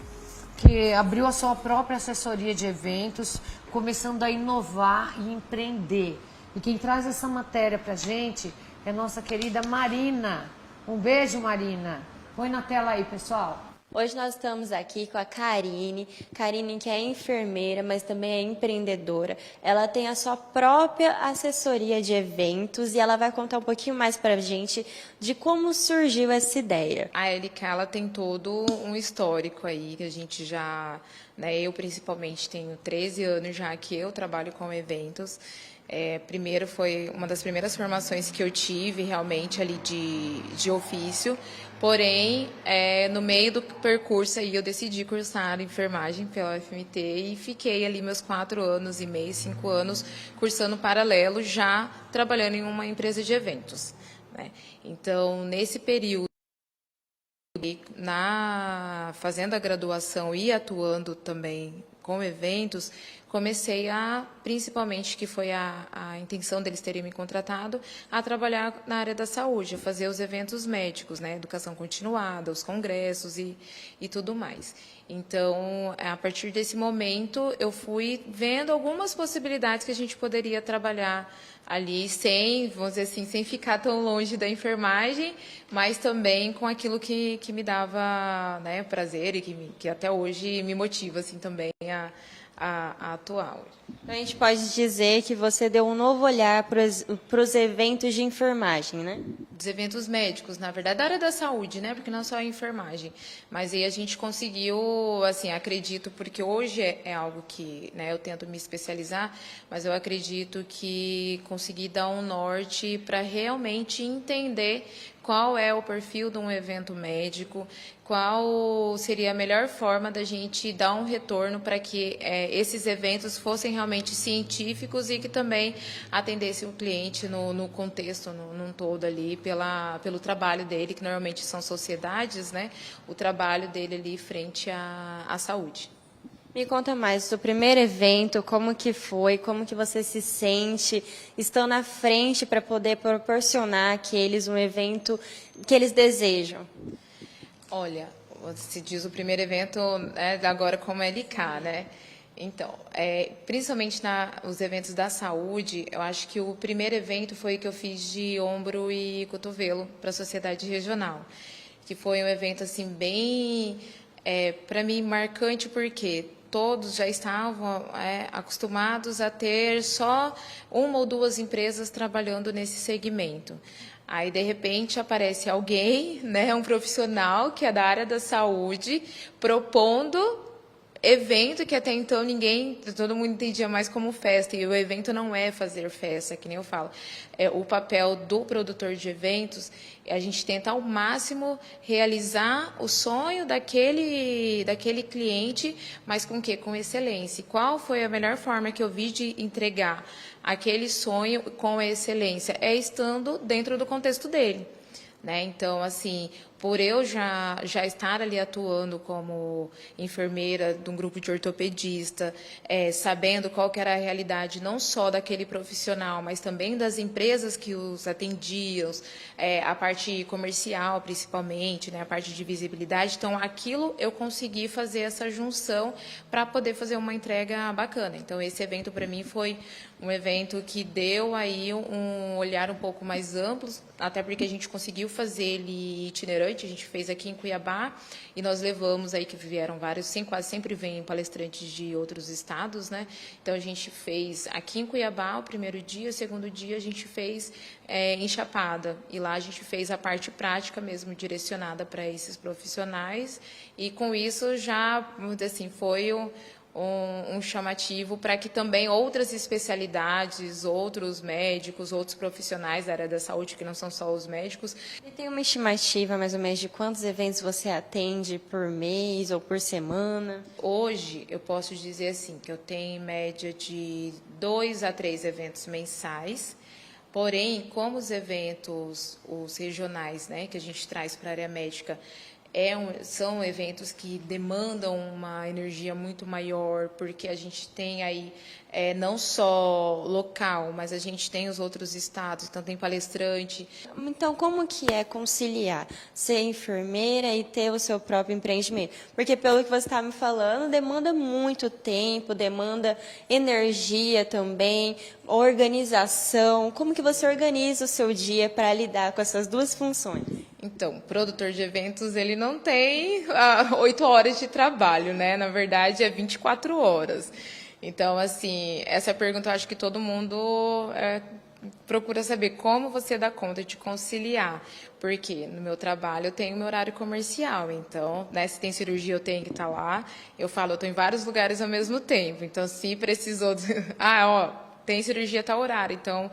que abriu a sua própria assessoria de eventos, começando a inovar e empreender. E quem traz essa matéria pra gente é nossa querida Marina. Um beijo, Marina. Põe na tela aí, pessoal. Hoje nós estamos aqui com a Karine que é enfermeira, mas também é empreendedora. Ela tem a sua própria assessoria de eventos e ela vai contar um pouquinho mais para a gente de como surgiu essa ideia. A LK, ela tem todo um histórico aí, que a gente já, né, eu principalmente tenho 13 anos já que eu trabalho com eventos. Primeiro foi uma das primeiras formações que eu tive realmente ali de ofício, porém, no meio do percurso aí eu decidi cursar enfermagem pela UFMT e fiquei ali meus 4 anos e meio, 5 anos cursando paralelo, já trabalhando em uma empresa de eventos, né? Então, nesse período, fazendo a graduação e atuando também com eventos, comecei principalmente, que foi a intenção deles terem me contratado, a trabalhar na área da saúde, a fazer os eventos médicos, né, educação continuada, os congressos e tudo mais. Então, a partir desse momento, eu fui vendo algumas possibilidades que a gente poderia trabalhar ali vamos dizer assim, sem ficar tão longe da enfermagem, mas também com aquilo que me dava, né, prazer e que até hoje me motiva assim, também a atuar hoje. Então, a gente pode dizer que você deu um novo olhar para os eventos de enfermagem, né? Dos eventos médicos, na verdade, da área da saúde, né? Porque não só a enfermagem. Mas aí a gente conseguiu, assim, acredito, porque hoje é algo que, né, eu tento me especializar, mas eu acredito que consegui dar um norte para realmente entender qual é o perfil de um evento médico, qual seria a melhor forma da gente dar um retorno para que esses eventos fossem realmente científicos e que também atendessem o cliente no contexto, num todo ali, pelo trabalho dele, que normalmente são sociedades, né? O trabalho dele ali frente à saúde. Me conta mais do primeiro evento, como que foi, como que você se sente, estão na frente para poder proporcionar àqueles um evento que eles desejam. Olha, se diz o primeiro evento, agora como LK, né? Então, principalmente os eventos da saúde, eu acho que o primeiro evento foi que eu fiz de ombro e cotovelo para a sociedade regional, que foi um evento assim bem, para mim, marcante, porque todos já estavam acostumados a ter só uma ou duas empresas trabalhando nesse segmento. Aí, de repente, aparece alguém, né, um profissional que é da área da saúde, propondo evento que até então todo mundo entendia mais como festa, e o evento não é fazer festa, que nem eu falo. O papel do produtor de eventos, a gente tenta ao máximo realizar o sonho daquele cliente, mas com o quê? Com excelência. Qual foi a melhor forma que eu vi de entregar aquele sonho com excelência? É estando dentro do contexto dele. Né? Então, assim, por eu já estar ali atuando como enfermeira de um grupo de ortopedista, sabendo qual que era a realidade não só daquele profissional, mas também das empresas que os atendiam, a parte comercial principalmente, né? A parte de visibilidade, então aquilo eu consegui fazer essa junção para poder fazer uma entrega bacana. Então, esse evento para mim foi um evento que deu aí um olhar um pouco mais amplo, até porque a gente conseguiu fazer ele itinerante, a gente fez aqui em Cuiabá, e nós levamos aí que vieram vários, quase sempre vêm palestrantes de outros estados, né? Então, a gente fez aqui em Cuiabá o primeiro dia, o segundo dia a gente fez em Chapada, e lá a gente fez a parte prática mesmo, direcionada para esses profissionais, e com isso já, vamos dizer assim, foi um chamativo para que também outras especialidades, outros médicos, outros profissionais da área da saúde, que não são só os médicos. E tem uma estimativa, mais ou menos, de quantos eventos você atende por mês ou por semana? Hoje, eu posso dizer assim, que eu tenho em média de 2 a 3 eventos mensais. Porém, como os eventos, os regionais, né, que a gente traz para a área médica, são eventos que demandam uma energia muito maior, porque a gente tem aí não só local, mas a gente tem os outros estados, então tem palestrante. Então, como que é conciliar ser enfermeira e ter o seu próprio empreendimento? Porque, pelo que você está me falando, demanda muito tempo, demanda energia também, organização. Como que você organiza o seu dia para lidar com essas duas funções? Então, produtor de eventos, ele não tem 8 horas de trabalho, né? Na verdade, é 24 horas. Então, assim, essa pergunta eu acho que todo mundo procura saber como você dá conta de conciliar. Porque no meu trabalho eu tenho meu horário comercial, então, né, se tem cirurgia eu tenho que estar lá. Eu estou em vários lugares ao mesmo tempo. Então, se precisou... tem cirurgia a tal horário. Então,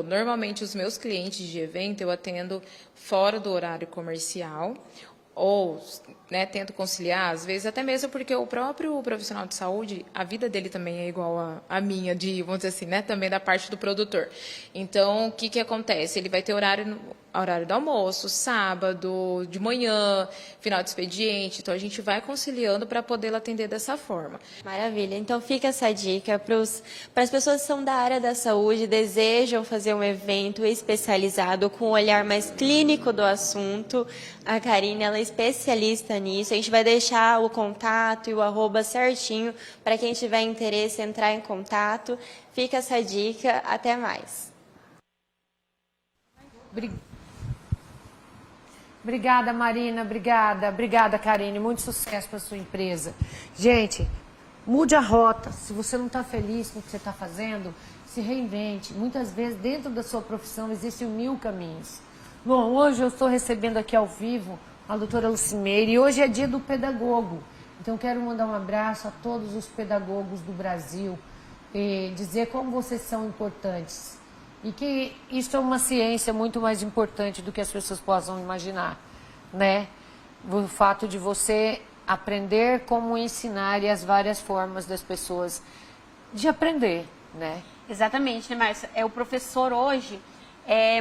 normalmente, os meus clientes de evento eu atendo fora do horário comercial, ou, né, tento conciliar, às vezes até mesmo porque o próprio profissional de saúde, a vida dele também é igual à minha, vamos dizer assim, né, também da parte do produtor. Então, o que acontece? Ele vai ter horário do almoço, sábado, de manhã, final de expediente, então a gente vai conciliando para poder atender dessa forma. Maravilha, então fica essa dica para as pessoas que são da área da saúde, desejam fazer um evento especializado com um olhar mais clínico do assunto. A Karine, ela é especialista nisso, a gente vai deixar o contato e o @ certinho para quem tiver interesse entrar em contato. Fica essa dica, até mais. Obrigada, Marina, obrigada, Karine, muito sucesso para sua empresa. Gente, mude a rota. Se você não está feliz com o que você está fazendo, se reinvente. Muitas vezes, dentro da sua profissão, existem 1000 caminhos. Bom, hoje eu estou recebendo aqui ao vivo a doutora Lucimeire e hoje é dia do pedagogo. Então, quero mandar um abraço a todos os pedagogos do Brasil e dizer como vocês são importantes. E que isso é uma ciência muito mais importante do que as pessoas possam imaginar, né? O fato de você aprender como ensinar e as várias formas das pessoas de aprender, né? Exatamente, né, Márcia? O professor hoje,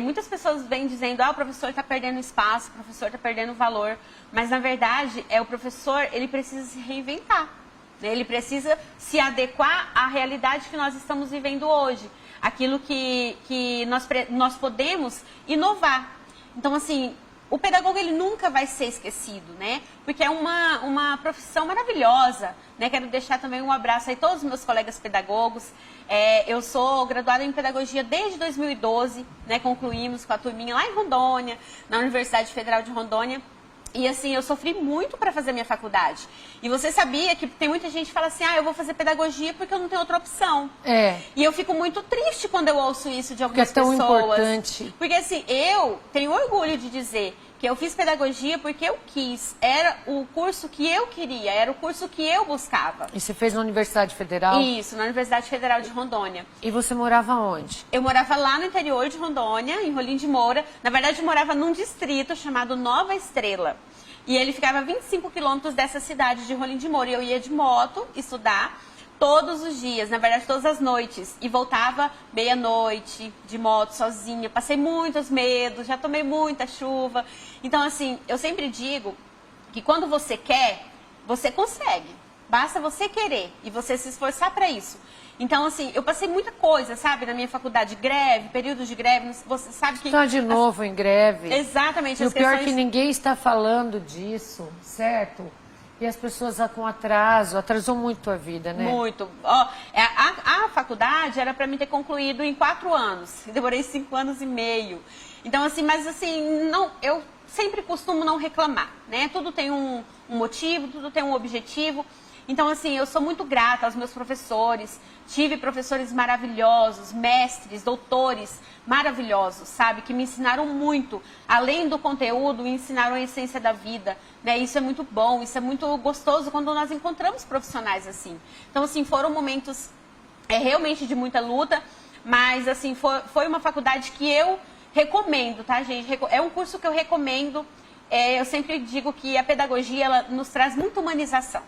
muitas pessoas vêm dizendo, o professor está perdendo espaço, o professor está perdendo valor, mas na verdade, o professor, ele precisa se reinventar, né? Ele precisa se adequar à realidade que nós estamos vivendo hoje, aquilo que nós podemos inovar. Então, assim, o pedagogo, ele nunca vai ser esquecido, né? Porque é uma profissão maravilhosa, né? Quero deixar também um abraço aí a todos os meus colegas pedagogos. Eu sou graduada em pedagogia desde 2012, né? Concluímos com a turminha lá em Rondônia, na Universidade Federal de Rondônia. E assim, eu sofri muito para fazer minha faculdade. E você sabia que tem muita gente que fala assim, eu vou fazer pedagogia porque eu não tenho outra opção. E eu fico muito triste quando eu ouço isso de algumas pessoas. Porque é tão importante. Porque assim, eu tenho orgulho de dizer que eu fiz pedagogia porque eu quis. Era o curso que eu queria, era o curso que eu buscava. E você fez na Universidade Federal? Isso, na Universidade Federal de Rondônia. E você morava onde? Eu morava lá no interior de Rondônia, em Rolim de Moura. Na verdade, eu morava num distrito chamado Nova Estrela. E ele ficava a 25 quilômetros dessa cidade de Rolim de Moura. E eu ia de moto estudar todos os dias, na verdade todas as noites, e voltava meia-noite de moto sozinha. Passei muitos medos, já tomei muita chuva. Então, assim, eu sempre digo que quando você quer, você consegue. Basta você querer e você se esforçar para isso. Então, assim, eu passei muita coisa, sabe, na minha faculdade, greve, períodos de greve, você sabe que... Está de novo em greve. Exatamente. E o pior é que ninguém está falando disso, certo? E as pessoas com atraso, atrasou muito a vida, né? Muito. A faculdade era para mim ter concluído em 4 anos. Demorei 5 anos e meio. Então, assim, mas assim, eu sempre costumo não reclamar, né? Tudo tem um motivo, tudo tem um objetivo. Então, assim, eu sou muito grata aos meus professores. Tive professores maravilhosos, mestres, doutores maravilhosos, sabe? Que me ensinaram muito. Além do conteúdo, ensinaram a essência da vida, né? Isso é muito bom, isso é muito gostoso quando nós encontramos profissionais assim. Então, assim, foram momentos realmente de muita luta, mas, assim, foi uma faculdade que eu recomendo, tá, gente? É um curso que eu recomendo. Eu sempre digo que a pedagogia, ela nos traz muita humanização.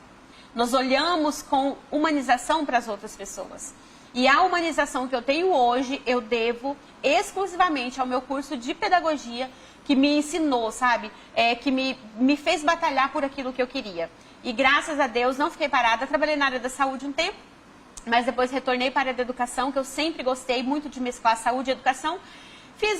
Nós olhamos com humanização para as outras pessoas. E a humanização que eu tenho hoje, eu devo exclusivamente ao meu curso de pedagogia, que me ensinou, sabe? Que me fez batalhar por aquilo que eu queria. E graças a Deus, não fiquei parada. Trabalhei na área da saúde um tempo, mas depois retornei para a área da educação, que eu sempre gostei muito de mesclar saúde e educação. Fiz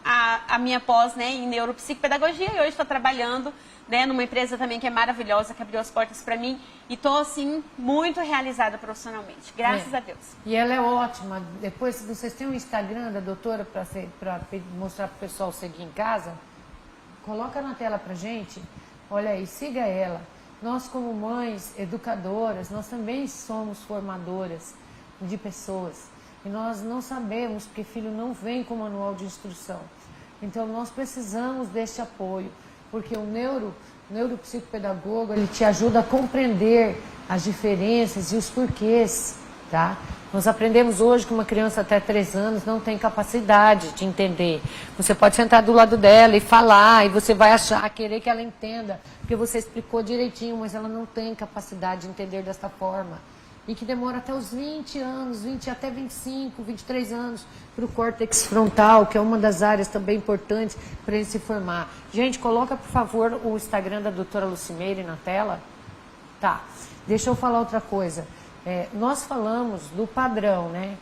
a minha pós, né, em neuropsicopedagogia e hoje estou trabalhando, né, numa empresa também que é maravilhosa, que abriu as portas para mim. E estou, assim, muito realizada profissionalmente, graças a Deus. E ela é ótima. Depois, vocês têm um Instagram da doutora para mostrar para o pessoal seguir em casa? Coloca na tela para gente. Olha aí, siga ela. Nós, como mães, educadoras, nós também somos formadoras de pessoas. E nós não sabemos, porque filho não vem com manual de instrução. Então, nós precisamos deste apoio, porque o neuropsicopedagogo, ele te ajuda a compreender as diferenças e os porquês, tá? Nós aprendemos hoje que uma criança até 3 anos não tem capacidade de entender. Você pode sentar do lado dela e falar, e você vai querer que ela entenda, porque você explicou direitinho, mas ela não tem capacidade de entender desta forma. E que demora até os 20 anos, até 25, 23 anos, para o córtex frontal, que é uma das áreas também importantes para ele se formar. Gente, coloca, por favor, o Instagram da doutora Lucimeire na tela. Tá, deixa eu falar outra coisa. Nós falamos do padrão, né,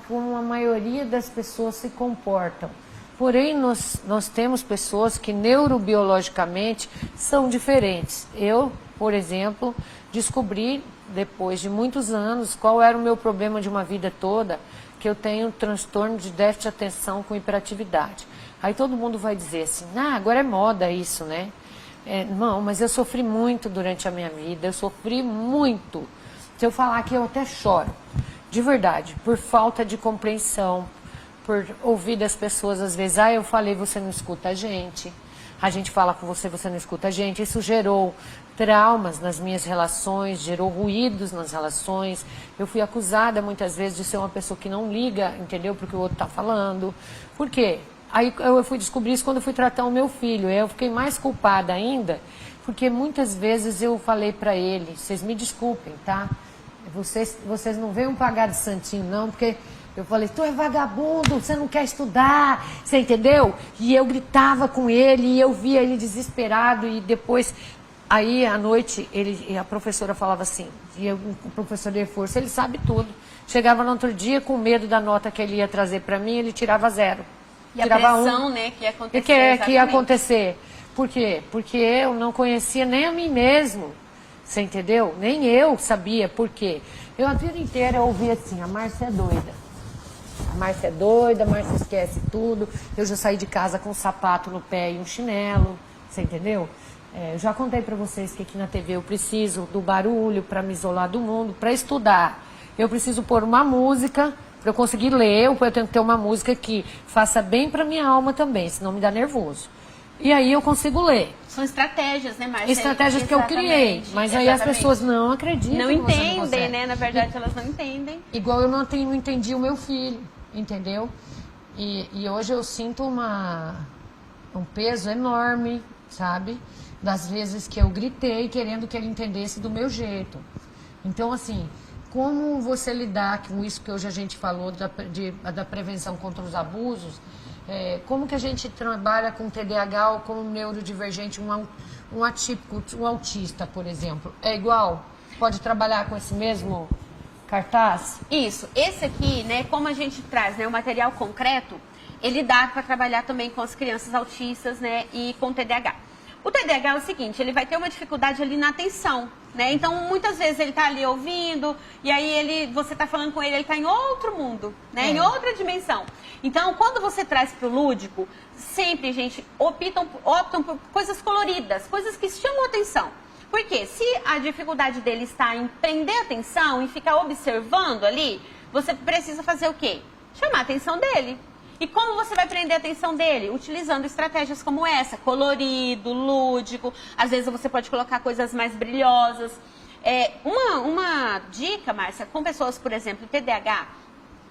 como a maioria das pessoas se comportam. Porém, nós temos pessoas que neurobiologicamente são diferentes. Eu, por exemplo, descobri, depois de muitos anos, qual era o meu problema de uma vida toda, que eu tenho transtorno de déficit de atenção com hiperatividade. Aí todo mundo vai dizer assim, agora é moda isso, né? Não, mas eu sofri muito durante a minha vida, eu sofri muito. Se eu falar aqui, eu até choro, de verdade, por falta de compreensão, por ouvir das pessoas, às vezes, eu falei, você não escuta a gente fala com você, você não escuta a gente. Isso gerou traumas nas minhas relações, gerou ruídos nas relações. Eu fui acusada muitas vezes de ser uma pessoa que não liga, entendeu, porque o outro está falando. Por quê? Aí eu fui descobrir isso quando eu fui tratar o meu filho. Eu fiquei mais culpada ainda, porque muitas vezes eu falei para ele, vocês me desculpem, tá? Vocês não venham pagar de santinho, não, porque eu falei, tu é vagabundo, você não quer estudar, você entendeu? E eu gritava com ele, e eu via ele desesperado, e depois, aí à noite, a professora falava assim, o professor de reforço, ele sabe tudo. Chegava no outro dia com medo da nota que ele ia trazer para mim, ele tirava 0. E tirava a pressão, né, que ia acontecer. Que ia acontecer. Por quê? Porque eu não conhecia nem a mim mesmo. Você entendeu? Nem eu sabia por quê. Eu a vida inteira ouvia assim, a Márcia é doida. A Márcia é doida, a Márcia esquece tudo. Eu já saí de casa com um sapato no pé e um chinelo. Você entendeu? Eu já contei para vocês que aqui na TV eu preciso do barulho para me isolar do mundo, para estudar. Eu preciso pôr uma música para eu conseguir ler, eu tenho que ter uma música que faça bem para minha alma também, senão me dá nervoso. E aí eu consigo ler. São estratégias, né, Márcia? Estratégias que eu criei, mas aí as pessoas não acreditam. Não entendem, né? Na verdade, elas não entendem. Igual eu não entendi o meu filho, entendeu? E hoje eu sinto um peso enorme, sabe? Das vezes que eu gritei querendo que ele entendesse do meu jeito. Então, assim, como você lidar com isso que hoje a gente falou da prevenção contra os abusos, como que a gente trabalha com TDAH ou com um neurodivergente, um atípico, um autista, por exemplo? É igual? Pode trabalhar com esse mesmo cartaz? Isso. Esse aqui, né, como a gente traz, né, o material concreto, ele dá para trabalhar também com as crianças autistas, né, e com TDAH. O TDAH é o seguinte, ele vai ter uma dificuldade ali na atenção, né? Então, muitas vezes ele tá ali ouvindo, e aí você tá falando com ele tá em outro mundo, né? Em outra dimensão. Então, quando você traz pro lúdico, sempre, gente, optam por coisas coloridas, coisas que chamam a atenção. Porque se a dificuldade dele está em prender a atenção e ficar observando ali, você precisa fazer o quê? Chamar a atenção dele. E como você vai prender a atenção dele? Utilizando estratégias como essa, colorido, lúdico. Às vezes você pode colocar coisas mais brilhosas. Uma dica, Márcia, com pessoas, por exemplo, TDAH,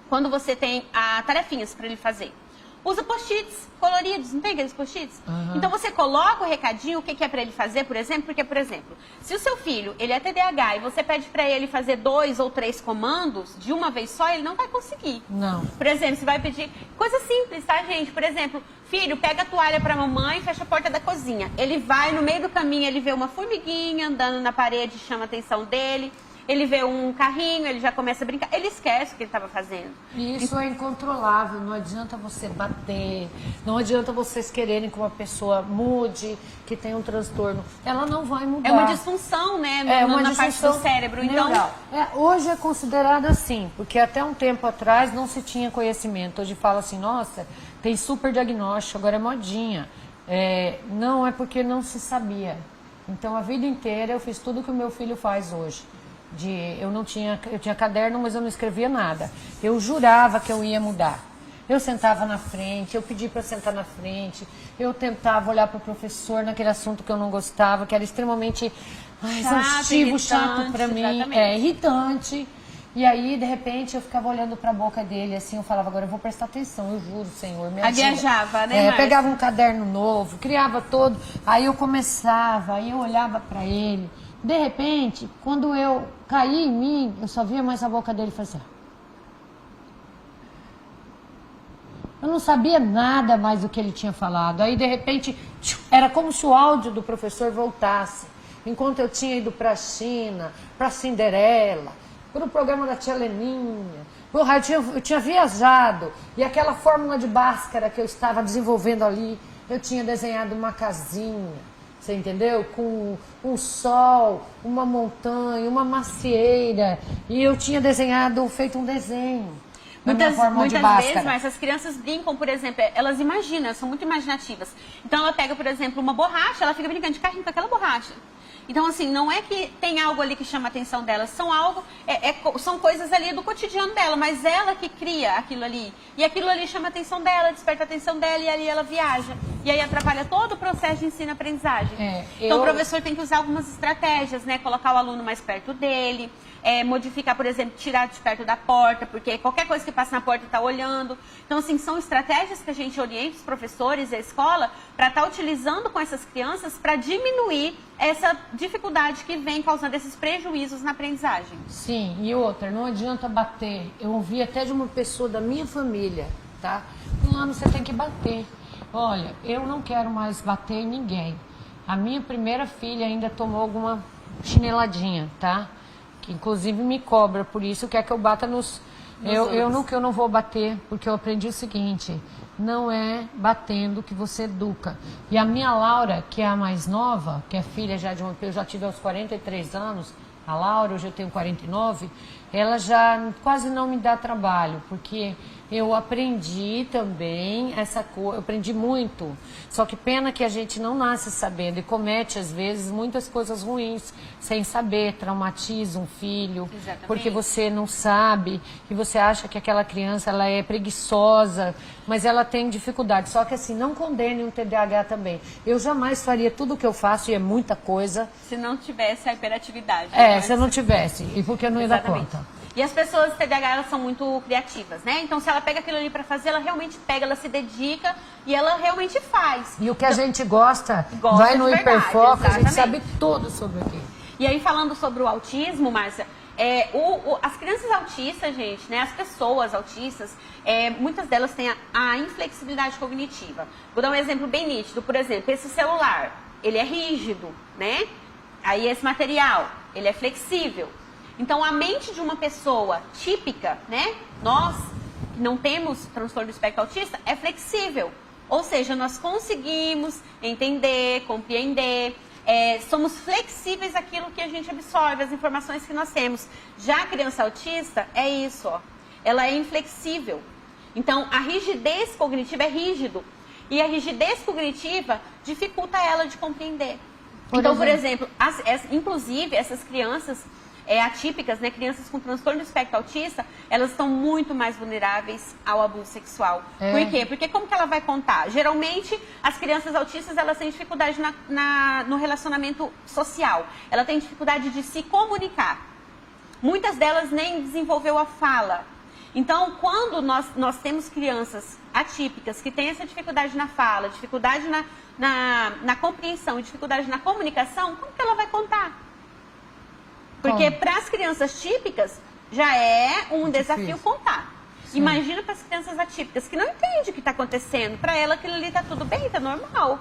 quando você tem tarefinhas para ele fazer. Usa post-its coloridos, não tem aqueles post-its? Uhum. Então você coloca o recadinho, o que é para ele fazer, por exemplo, porque, por exemplo, se o seu filho, ele é TDAH e você pede para ele fazer 2 ou 3 comandos de uma vez só, ele não vai conseguir. Não. Por exemplo, você vai pedir coisa simples, tá, gente? Por exemplo, filho, pega a toalha para a mamãe e fecha a porta da cozinha. Ele vai, no meio do caminho, ele vê uma formiguinha andando na parede, chama a atenção dele. Ele vê um carrinho, ele já começa a brincar, ele esquece o que ele estava fazendo. E isso é incontrolável, não adianta você bater, não adianta vocês quererem que uma pessoa mude, que tenha um transtorno. Ela não vai mudar. É uma disfunção, né, na parte do cérebro. Então, hoje é considerado assim, porque até um tempo atrás não se tinha conhecimento. Hoje fala assim, nossa, tem super diagnóstico, agora é modinha. Não, é porque não se sabia. Então, a vida inteira eu fiz tudo que o meu filho faz hoje. Eu tinha caderno, mas eu não escrevia nada. Eu jurava que eu ia mudar. Eu sentava na frente, eu pedi para sentar na frente, eu tentava olhar para o professor naquele assunto que eu não gostava, que era extremamente exaustivo, chato para mim, irritante. E aí, de repente, eu ficava olhando para a boca dele, assim, eu falava, agora eu vou prestar atenção, eu juro, Senhor, me ajuda. Viajava, né, pegava um caderno novo, criava todo, aí eu começava, aí eu olhava para ele. De repente, quando eu caí em mim, eu só via mais a boca dele fazer. Eu não sabia nada mais do que ele tinha falado. Aí, de repente, era como se o áudio do professor voltasse. Enquanto eu tinha ido para a China, para Cinderela, para o programa da Tia Leninha, eu tinha viajado. E aquela fórmula de Bhaskara que eu estava desenvolvendo ali, eu tinha desenhado uma casinha. Você entendeu? Com um sol, uma montanha, uma macieira. E eu tinha feito um desenho. da minha forma de muitas vezes, Bhaskara. mas as crianças brincam, por exemplo, elas imaginam, são muito imaginativas. Então ela pega, por exemplo, uma borracha, ela fica brincando de carrinho com aquela borracha. Então, assim, não é que tem algo ali que chama a atenção dela, são coisas ali do cotidiano dela, mas ela que cria aquilo ali. E aquilo ali chama a atenção dela, desperta a atenção dela e ali ela viaja. E aí atrapalha todo o processo de ensino-aprendizagem. Então, o professor tem que usar algumas estratégias, né? Colocar o aluno mais perto dele, modificar, por exemplo, tirar de perto da porta, porque qualquer coisa que passa na porta está olhando. Então, assim, são estratégias que a gente orienta os professores e a escola para estar utilizando com essas crianças para diminuir essa dificuldade que vem causando esses prejuízos na aprendizagem. Sim, e outra, não adianta bater. Eu ouvi até de uma pessoa da minha família, tá? Fulano, você tem que bater. Olha, eu não quero mais bater em ninguém. A minha primeira filha ainda tomou alguma chineladinha, tá? Que inclusive me cobra, por isso quer que eu bata nos... Eu não vou bater, porque eu aprendi o seguinte, não é batendo que você educa. E a minha Laura, que é a mais nova, que é filha já de uma... Eu já tive aos 43 anos, a Laura, hoje eu tenho 49, ela já quase não me dá trabalho, porque eu aprendi também essa coisa, eu aprendi muito. Só que pena que a gente não nasce sabendo e comete, às vezes, muitas coisas ruins sem saber, traumatiza um filho. Exatamente. Porque você não sabe e você acha que aquela criança ela é preguiçosa, mas ela tem dificuldade. Só que assim, não condene um TDAH também. Eu jamais faria tudo o que eu faço, e é muita coisa. Se não tivesse a hiperatividade. Se eu não tivesse, e porque eu não ia dar Exatamente. conta. E as pessoas TDAH, elas são muito criativas, né? Então, se ela pega aquilo ali para fazer, ela realmente pega, ela se dedica e ela realmente faz. E o que a gente gosta vai de no verdade, hiperfoco, a gente exatamente. sabe tudo sobre aquilo. E aí, falando sobre o autismo, Márcia, as crianças autistas, gente, né? As pessoas autistas, muitas delas têm a inflexibilidade cognitiva. Vou dar um exemplo bem nítido. Por exemplo, esse celular, ele é rígido, né? Aí esse material, ele é flexível. Então, a mente de uma pessoa típica, né? Nós, que não temos transtorno do espectro autista, é flexível. Ou seja, nós conseguimos entender, compreender, somos flexíveis àquilo que a gente absorve, as informações que nós temos. Já a criança autista é isso, ó. Ela é inflexível. Então, a rigidez cognitiva é rígido. E a rigidez cognitiva dificulta ela de compreender. Então, por exemplo, inclusive, essas crianças atípicas, né, crianças com transtorno do espectro autista, elas estão muito mais vulneráveis ao abuso sexual. Por quê? Porque como que ela vai contar? Geralmente, as crianças autistas, elas têm dificuldade no relacionamento social. Ela tem dificuldade de se comunicar. Muitas delas nem desenvolveu a fala. Então, quando nós temos crianças atípicas que têm essa dificuldade na fala, dificuldade na compreensão, dificuldade na comunicação, como que ela vai contar? Porque para as crianças típicas já é um desafio contar. Sim. Imagina para as crianças atípicas que não entendem o que está acontecendo. Para ela aquilo ali está tudo bem, está normal.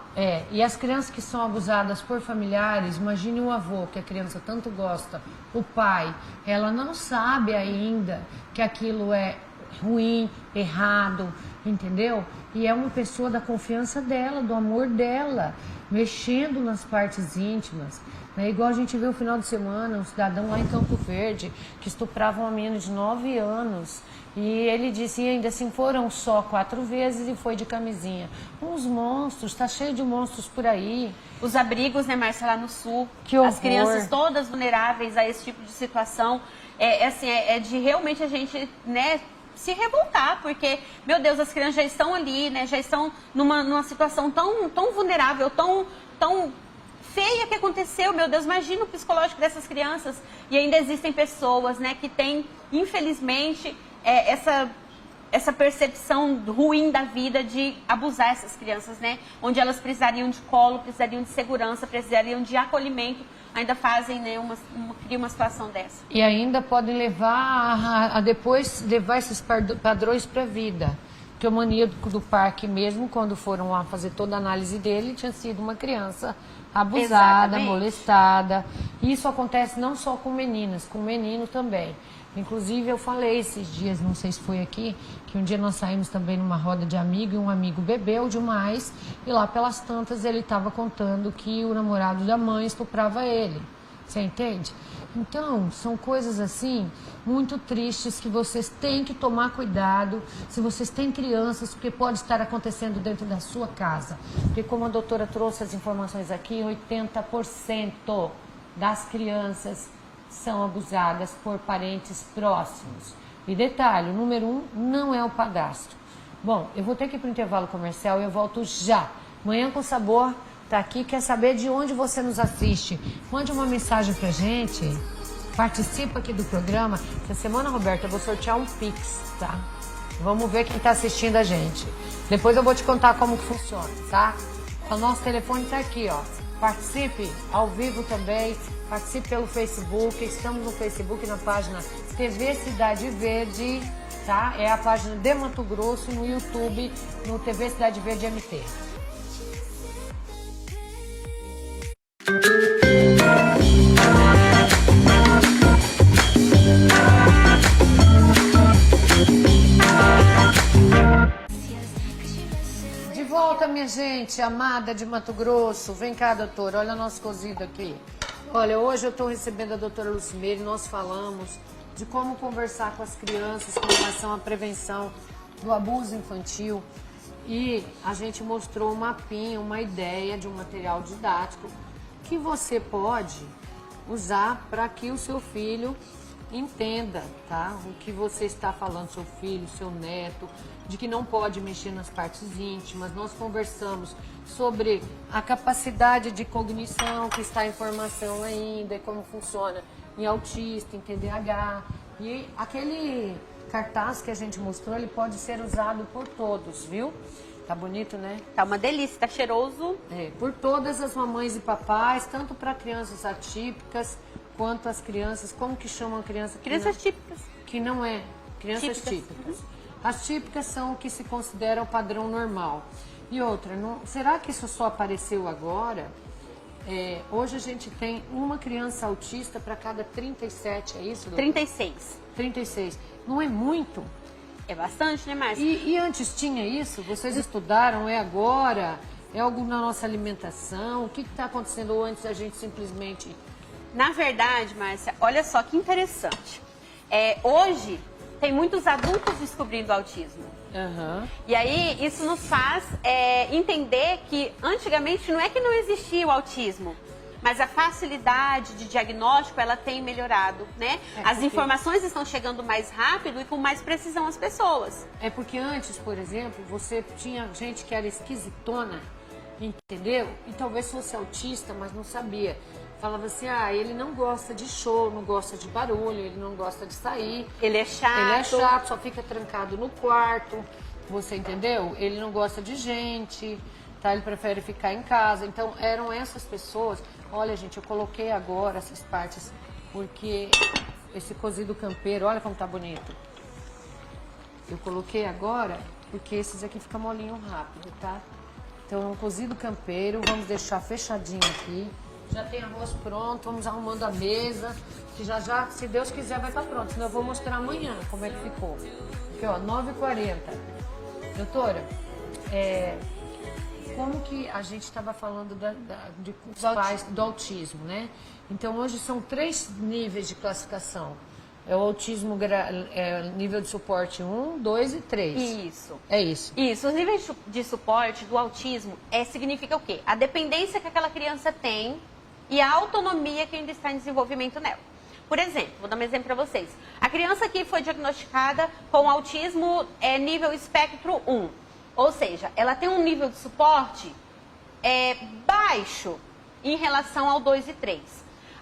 E as crianças que são abusadas por familiares, imagine o avô que a criança tanto gosta, o pai, ela não sabe ainda que aquilo é ruim, errado, entendeu? E é uma pessoa da confiança dela, do amor dela, mexendo nas partes íntimas. É igual a gente viu no final de semana, um cidadão lá em Campo Verde, que estuprava uma menina de 9 anos. E ele disse, e ainda assim foram só 4 vezes e foi de camisinha. Uns monstros, tá cheio de monstros por aí. Os abrigos, né, Márcia, lá no sul. Que horror. As crianças todas vulneráveis a esse tipo de situação. É de realmente a gente, né, se revoltar, porque, meu Deus, as crianças já estão ali, né, já estão numa situação tão vulnerável, tão feia que aconteceu, meu Deus, imagina o psicológico dessas crianças. E ainda existem pessoas, né, que têm, infelizmente, essa percepção ruim da vida de abusar essas crianças, né, onde elas precisariam de colo, precisariam de segurança, precisariam de acolhimento, ainda fazem, né, criam uma situação dessa. E ainda podem levar a depois levar esses padrões para a vida. Porque o maníaco do parque mesmo, quando foram lá fazer toda a análise dele, tinha sido uma criança abusada, Exatamente. Molestada. E isso acontece não só com meninas, com menino também. Inclusive, eu falei esses dias, não sei se foi aqui, que um dia nós saímos também numa roda de amigo e um amigo bebeu demais. E lá pelas tantas ele estava contando que o namorado da mãe estuprava ele. Você entende? Então, são coisas assim, muito tristes que vocês têm que tomar cuidado se vocês têm crianças, porque pode estar acontecendo dentro da sua casa. Porque como a doutora trouxe as informações aqui, 80% das crianças são abusadas por parentes próximos. E detalhe, o número 1 não é o padrasto. Bom, eu vou ter que ir para o intervalo comercial e eu volto já. Manhã com Sabor tá aqui, quer saber de onde você nos assiste. Mande uma mensagem pra gente, participa aqui do programa. Essa semana, Roberta, eu vou sortear um Pix, tá? Vamos ver quem tá assistindo a gente. Depois eu vou te contar como que funciona, tá? O nosso telefone tá aqui, ó. Participe ao vivo também, participe pelo Facebook. Estamos no Facebook, na página TV Cidade Verde, tá? É a página de Mato Grosso, no YouTube, no TV Cidade Verde MT. De volta, minha gente amada de Mato Grosso. Vem cá, doutora, olha o nosso cozido aqui. Olha, hoje eu estou recebendo a doutora Lucimeire. Nós falamos de como conversar com as crianças com relação à prevenção do abuso infantil. E a gente mostrou um mapinha, uma ideia de um material didático que você pode usar para que o seu filho entenda, tá? O que você está falando, seu filho, seu neto, de que não pode mexer nas partes íntimas. Nós conversamos sobre a capacidade de cognição, que está em formação ainda, e como funciona em autista, em TDAH. E aquele cartaz que a gente mostrou, ele pode ser usado por todos, viu? Tá bonito, né? Tá uma delícia, tá cheiroso. É, por todas as mamães e papais, tanto para crianças atípicas quanto as crianças, como que chamam a criança? Crianças típicas. Que não é, crianças típicas. As típicas são o que se considera o padrão normal. E outra, será que isso só apareceu agora? Hoje a gente tem uma criança autista para cada 37, é isso, doutor? 36. 36. Não é muito? É bastante, né, Márcia? E antes tinha isso? Vocês estudaram? É agora? É algo na nossa alimentação? O que está acontecendo? Ou antes a gente simplesmente... Na verdade, Márcia, olha só que interessante. Hoje, tem muitos adultos descobrindo o autismo. Uhum. E aí, isso nos faz entender que antigamente não é que não existia o autismo, mas a facilidade de diagnóstico, ela tem melhorado, né? As informações estão chegando mais rápido e com mais precisão às pessoas. É porque antes, por exemplo, você tinha gente que era esquisitona, entendeu? E talvez fosse autista, mas não sabia. Falava assim, ele não gosta de show, não gosta de barulho, ele não gosta de sair. Ele é chato. Ele é chato, só fica trancado no quarto, você entendeu? Ele não gosta de gente, tá? Ele prefere ficar em casa. Então, eram essas pessoas... Olha, gente, eu coloquei agora essas partes porque esse cozido campeiro, olha como tá bonito. Eu coloquei agora porque esses aqui ficam molinho rápido, tá? Então, é um cozido campeiro, vamos deixar fechadinho aqui. Já tem arroz pronto, vamos arrumando a mesa, que já, se Deus quiser, vai estar pronto. Senão eu vou mostrar amanhã como é que ficou. Aqui, ó, 9h40. Doutora, como que a gente estava falando dos pais do autismo, né? Então, hoje são 3 níveis de classificação. É o autismo nível de suporte 1, 2 e 3. Isso. É isso. Isso. Os níveis de suporte do autismo significa o quê? A dependência que aquela criança tem e a autonomia que ainda está em desenvolvimento nela. Por exemplo, vou dar um exemplo para vocês. A criança que foi diagnosticada com autismo nível espectro 1. Ou seja, ela tem um nível de suporte baixo em relação ao 2 e 3.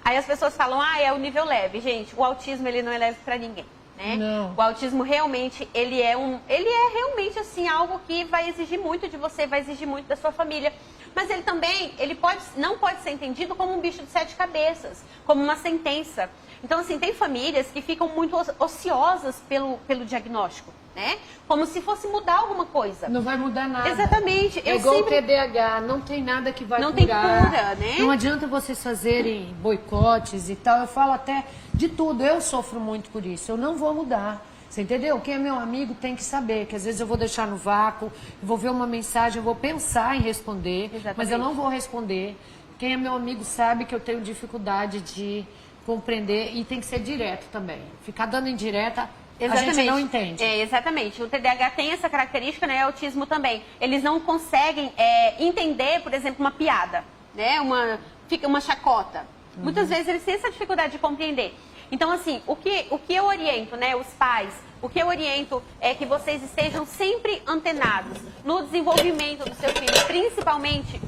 Aí as pessoas falam, é o nível leve. Gente, o autismo ele não é leve para ninguém, né? Não. O autismo realmente, ele é realmente assim, algo que vai exigir muito de você, vai exigir muito da sua família. Mas ele também, não pode ser entendido como um bicho de 7 cabeças, como uma sentença. Então, assim, tem famílias que ficam muito ociosas pelo diagnóstico, né? Como se fosse mudar alguma coisa. Não vai mudar nada. Exatamente. É igual o TDAH, não tem nada que vai não curar. Não tem cura, né? Não adianta vocês fazerem boicotes e tal. Eu falo até de tudo. Eu sofro muito por isso. Eu não vou mudar. Você entendeu? Quem é meu amigo tem que saber que às vezes eu vou deixar no vácuo, vou ver uma mensagem, eu vou pensar em responder, Exatamente. mas eu não vou responder. Quem é meu amigo sabe que eu tenho dificuldade de compreender e tem que ser direto também. Ficar dando indireta, a gente não entende. Exatamente. O TDAH tem essa característica, né? O autismo também. Eles não conseguem entender, por exemplo, uma piada, né? Uma chacota. Muitas vezes eles têm essa dificuldade de compreender. Então, assim, o que eu oriento, né, os pais, o que eu oriento é que vocês estejam sempre antenados no desenvolvimento do seu filho, principalmente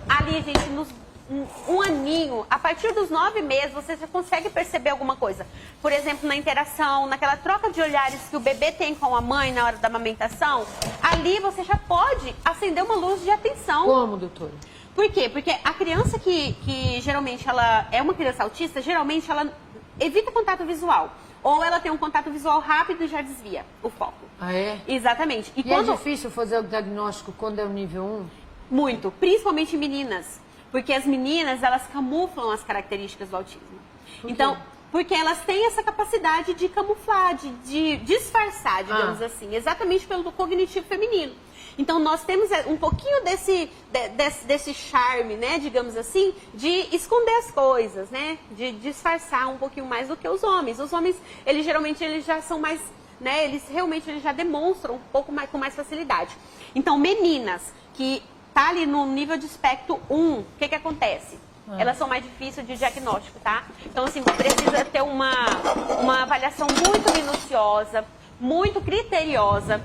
ali, gente, um aninho, a partir dos 9 meses, você já consegue perceber alguma coisa. Por exemplo, na interação, naquela troca de olhares que o bebê tem com a mãe na hora da amamentação, ali você já pode acender uma luz de atenção. Como, doutora? Por quê? Porque a criança que geralmente ela é uma criança autista, geralmente ela evita contato visual. Ou ela tem um contato visual rápido e já desvia o foco. Ah, é? Exatamente. E é difícil fazer o diagnóstico quando é o nível 1? Muito, principalmente em meninas. Porque as meninas, elas camuflam as características do autismo. Então, porque elas têm essa capacidade de camuflar, de disfarçar, digamos assim, exatamente pelo cognitivo feminino. Então, nós temos um pouquinho desse charme, né, digamos assim, de esconder as coisas, né, de disfarçar um pouquinho mais do que os homens. Os homens, eles geralmente já são mais, né, eles já demonstram um pouco mais, com mais facilidade. Então, meninas que tá ali no nível de espectro 1, o que acontece? Elas são mais difíceis de diagnóstico, tá? Então, assim, precisa ter uma avaliação muito minuciosa, muito criteriosa.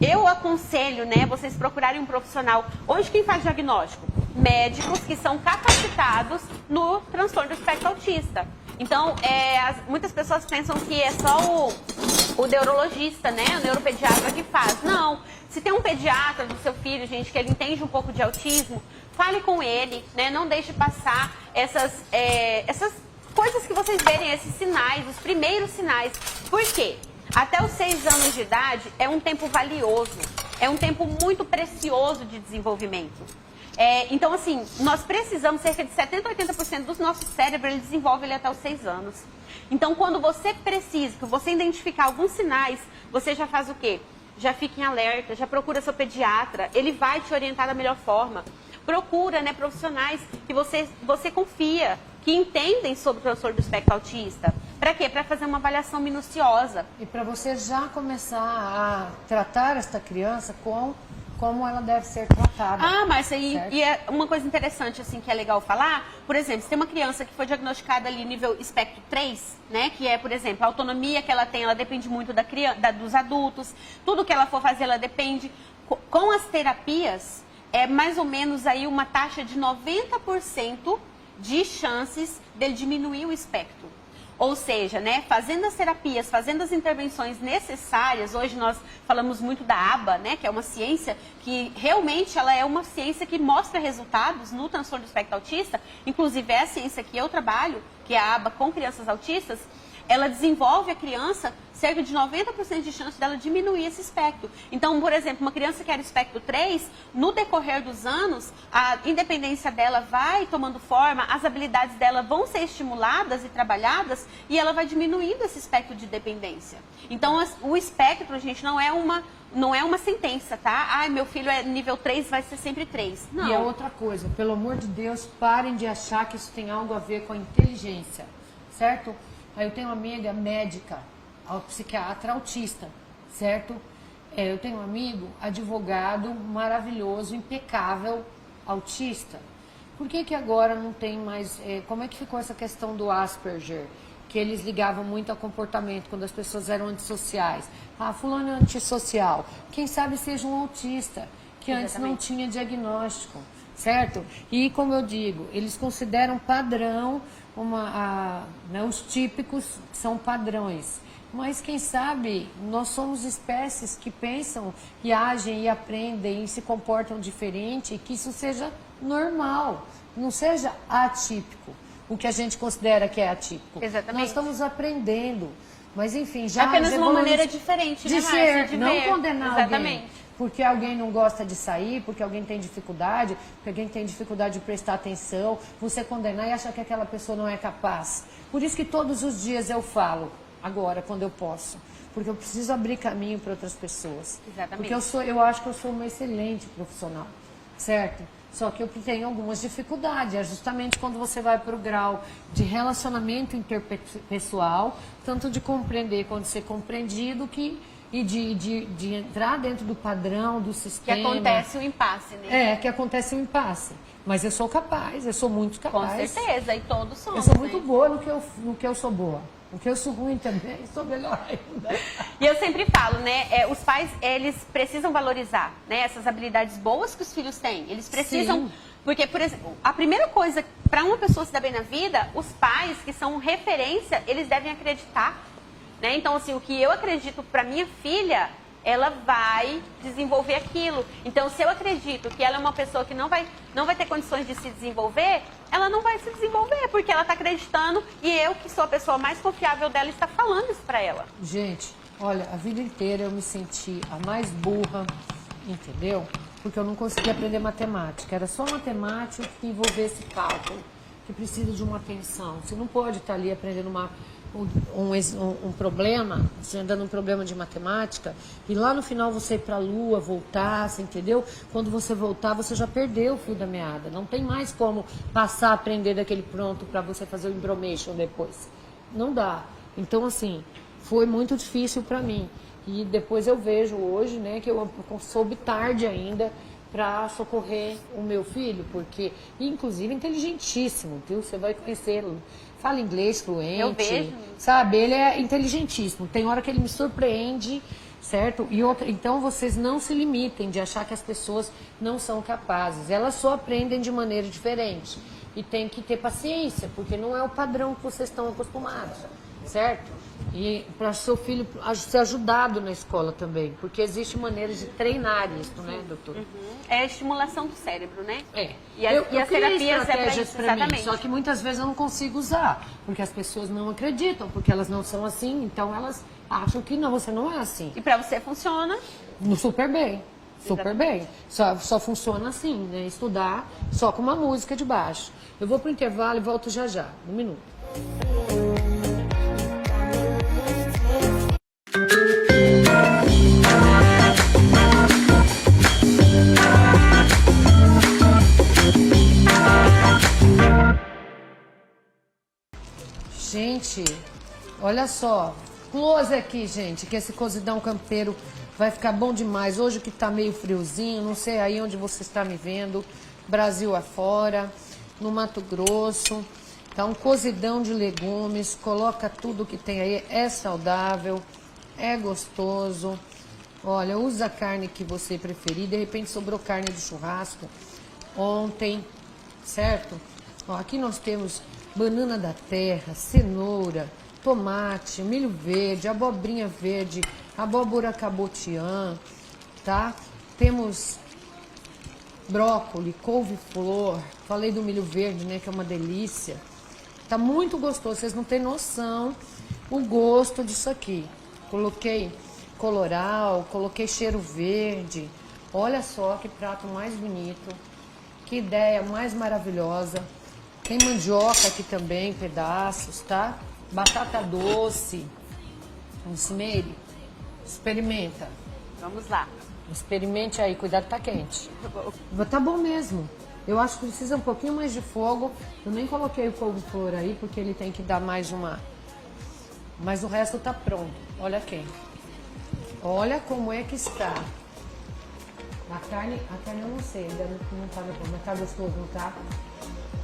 Eu aconselho, né, vocês procurarem um profissional. Hoje, quem faz diagnóstico? Médicos que são capacitados no transtorno do espectro autista. Então, muitas pessoas pensam que é só o neurologista, né, o neuropediatra que faz. Não. Se tem um pediatra do seu filho, gente, que ele entende um pouco de autismo, fale com ele, né? Não deixe passar essas coisas que vocês verem, esses sinais, os primeiros sinais. Por quê? Até os 6 anos de idade é um tempo valioso, é um tempo muito precioso de desenvolvimento. Então, assim, nós precisamos, cerca de 70% a 80% do nosso cérebro, ele desenvolve ele até os 6 anos. Então, quando você precisa, que você identificar alguns sinais, você já faz o quê? Já fica em alerta, já procura seu pediatra, ele vai te orientar da melhor forma. Procura, né, profissionais que você confia, que entendem sobre o transtorno do espectro autista. Para quê? Para fazer uma avaliação minuciosa. E para você já começar a tratar esta criança como ela deve ser tratada. Márcia, e é uma coisa interessante, assim, que é legal falar, por exemplo, se tem uma criança que foi diagnosticada ali nível espectro 3, né, que é, por exemplo, a autonomia que ela tem, ela depende muito dos adultos, tudo que ela for fazer, ela depende. Com as terapias, é mais ou menos aí uma taxa de 90% de chances dele diminuir o espectro. Ou seja, né, fazendo as terapias, fazendo as intervenções necessárias, hoje nós falamos muito da ABA, né, que é uma ciência que realmente ela é uma ciência que mostra resultados no transtorno do espectro autista, inclusive é a ciência que eu trabalho, que é a ABA com crianças autistas, ela desenvolve a criança cerca de 90% de chance dela diminuir esse espectro. Então, por exemplo, uma criança que era espectro 3, no decorrer dos anos, a independência dela vai tomando forma, as habilidades dela vão ser estimuladas e trabalhadas e ela vai diminuindo esse espectro de dependência. Então, o espectro, gente, não é uma sentença, tá? Ai, meu filho é nível 3, vai ser sempre 3. Não. E é outra coisa, pelo amor de Deus, parem de achar que isso tem algo a ver com a inteligência, certo? Aí eu tenho uma amiga médica, psiquiatra autista, certo? Eu tenho um amigo, advogado, maravilhoso, impecável, autista. Por que agora não tem mais... como é que ficou essa questão do Asperger? Que eles ligavam muito ao comportamento quando as pessoas eram antissociais. Fulano é antissocial. Quem sabe seja um autista, que antes não tinha diagnóstico, certo? E, como eu digo, eles consideram padrão, os típicos são padrões. Mas quem sabe nós somos espécies que pensam e agem e aprendem e se comportam diferente e que isso seja normal, não seja atípico, o que a gente considera que é atípico. Exatamente. Nós estamos aprendendo, mas enfim, já... É apenas uma maneira diferente de né, ser, Márcia, de não ver. condenar Exatamente. alguém. Porque alguém não gosta de sair, porque alguém tem dificuldade, porque alguém tem dificuldade de prestar atenção, você condenar e achar que aquela pessoa não é capaz. Por isso que todos os dias eu falo, agora, quando eu posso, porque eu preciso abrir caminho para outras pessoas. Exatamente. Porque eu acho que eu sou uma excelente profissional, certo? Só que eu tenho algumas dificuldades. É justamente quando você vai para o grau de relacionamento interpessoal, tanto de compreender quanto de ser compreendido, e de entrar dentro do padrão, do Que sistema. acontece o impasse, né? Que acontece um impasse. Mas eu sou capaz, eu sou muito Com capaz. certeza, e todos somos. Eu sou muito né? boa no que eu sou boa. No que eu sou ruim também, sou melhor ainda. E eu sempre falo, né, os pais, eles precisam valorizar, né, essas habilidades boas que os filhos têm. Eles precisam, Sim. porque, por exemplo, a primeira coisa, para uma pessoa se dar bem na vida, os pais, que são referência, eles devem acreditar, né? Então, assim, o que eu acredito para minha filha, ela vai desenvolver aquilo. Então, se eu acredito que ela é uma pessoa que não vai ter condições de se desenvolver, ela não vai se desenvolver, porque ela está acreditando e eu, que sou a pessoa mais confiável dela, está falando isso para ela. Gente, olha, a vida inteira eu me senti a mais burra, entendeu? Porque eu não conseguia aprender matemática. Era só matemática que envolvesse cálculo, que precisa de uma atenção. Você não pode estar ali aprendendo um problema, você andando um problema de matemática, e lá no final você ir para a lua, voltar, você entendeu? Quando você voltar, você já perdeu o fio da meada. Não tem mais como passar a aprender daquele pronto para você fazer o embromation depois. Não dá. Então, assim, foi muito difícil para mim. E depois eu vejo hoje, né, que eu soube tarde ainda para socorrer o meu filho, porque, inclusive, inteligentíssimo, viu? Você vai conhecê-lo. Fala inglês fluente. Eu vejo. Sabe, ele é inteligentíssimo. Tem hora que ele me surpreende, certo? E outra, então vocês não se limitem de achar que as pessoas não são capazes. Elas só aprendem de maneira diferente. E tem que ter paciência, porque não é o padrão que vocês estão acostumados, certo? E para seu filho ser ajudado na escola também, porque existe maneiras de treinar isso, né, doutora? É a estimulação do cérebro, né? É. E as terapias é para isso, pra mim, exatamente. só que muitas vezes eu não consigo usar, porque as pessoas não acreditam, porque elas não são assim, então elas acham que não, você não é assim. E para você funciona. Super bem, super bem. Só funciona assim, né? Estudar só com uma música de baixo. Eu vou pro intervalo e volto já já, 1 minuto. Gente, olha só, close aqui, gente, que esse cozidão campeiro vai ficar bom demais. Hoje que tá meio friozinho, não sei aí onde você está me vendo, Brasil afora, no Mato Grosso. Tá um cozidão de legumes, coloca tudo que tem aí, é saudável, é gostoso. Olha, usa a carne que você preferir, de repente sobrou carne de churrasco ontem, certo? Ó, aqui nós temos banana da terra, cenoura, tomate, milho verde, abobrinha verde, abóbora cabotiã, tá? Temos brócolis, couve-flor, falei do milho verde, né, que é uma delícia. Tá muito gostoso, vocês não têm noção o gosto disso aqui. Coloquei coloral, coloquei cheiro verde. Olha só que prato mais bonito, que ideia mais maravilhosa. Tem mandioca aqui também, pedaços, tá? Batata doce. Rosemary, experimenta. Vamos lá. Experimente aí, cuidado, tá quente. Tá bom mesmo. Eu acho que precisa um pouquinho mais de fogo. Eu nem coloquei o couve-flor aí, porque ele tem que dar mais uma... Mas o resto tá pronto. Olha aqui. Olha como é que está. A carne eu não sei, ainda não tá bom, mas tá gostoso, não tá?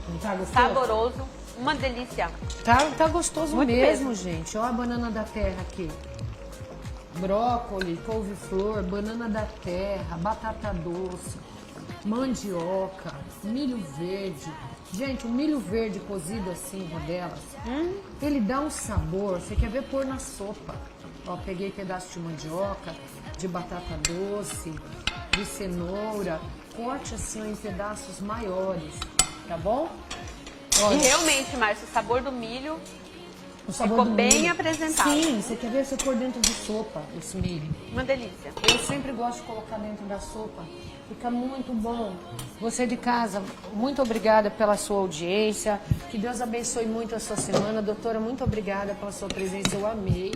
Não tá gostoso? Saboroso, uma delícia. Tá gostoso Muito mesmo, mesmo. gente. Ó a banana da terra aqui. Brócolis, couve-flor, banana da terra, batata doce, mandioca, milho verde. Gente, o milho verde cozido assim, em rodelas, ele dá um sabor. Você quer ver pôr na sopa. Ó, peguei pedaço de mandioca, de batata doce, de cenoura. Corte assim ó, em pedaços maiores, tá bom? Olha, E realmente, Márcio, o sabor do milho o sabor ficou do bem milho. apresentado. Sim, você quer ver você pôr dentro de sopa esse milho. Uma delícia. Eu sempre gosto de colocar dentro da sopa. Fica muito bom. Você de casa, muito obrigada pela sua audiência. Que Deus abençoe muito a sua semana. Doutora, muito obrigada pela sua presença. Eu amei.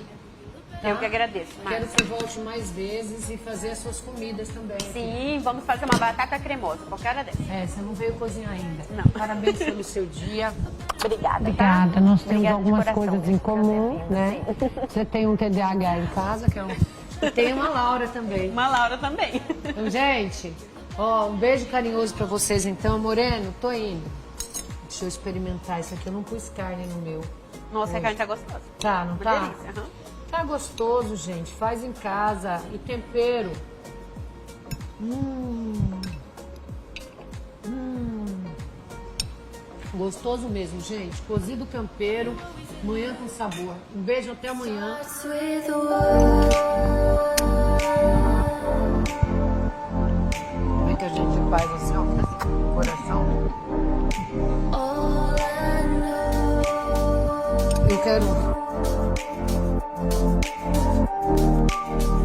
Tá? Eu que agradeço, Quero Márcia. que você volte mais vezes e fazer as suas comidas também. aqui. Sim, vamos fazer uma batata cremosa, qualquer hora dessa. É, você não veio cozinhar ainda. Não. Parabéns pelo seu dia. Obrigada. Obrigada, tá? nós temos Obrigada de algumas coração. coisas em comum, né? Você tem um TDAH em casa, que é um... E tem uma Laura também. Uma Laura também. Então, gente, ó, um beijo carinhoso pra vocês então. Moreno, tô indo. Deixa eu experimentar isso aqui, eu não pus carne no meu. Nossa, a carne tá gostosa. Tá, não Uma tá? delícia. aham. Tá gostoso, gente. Faz em casa. E tempero. Gostoso mesmo, gente. Cozido campeiro, manhã com sabor. Um beijo, até amanhã. Starts with a word.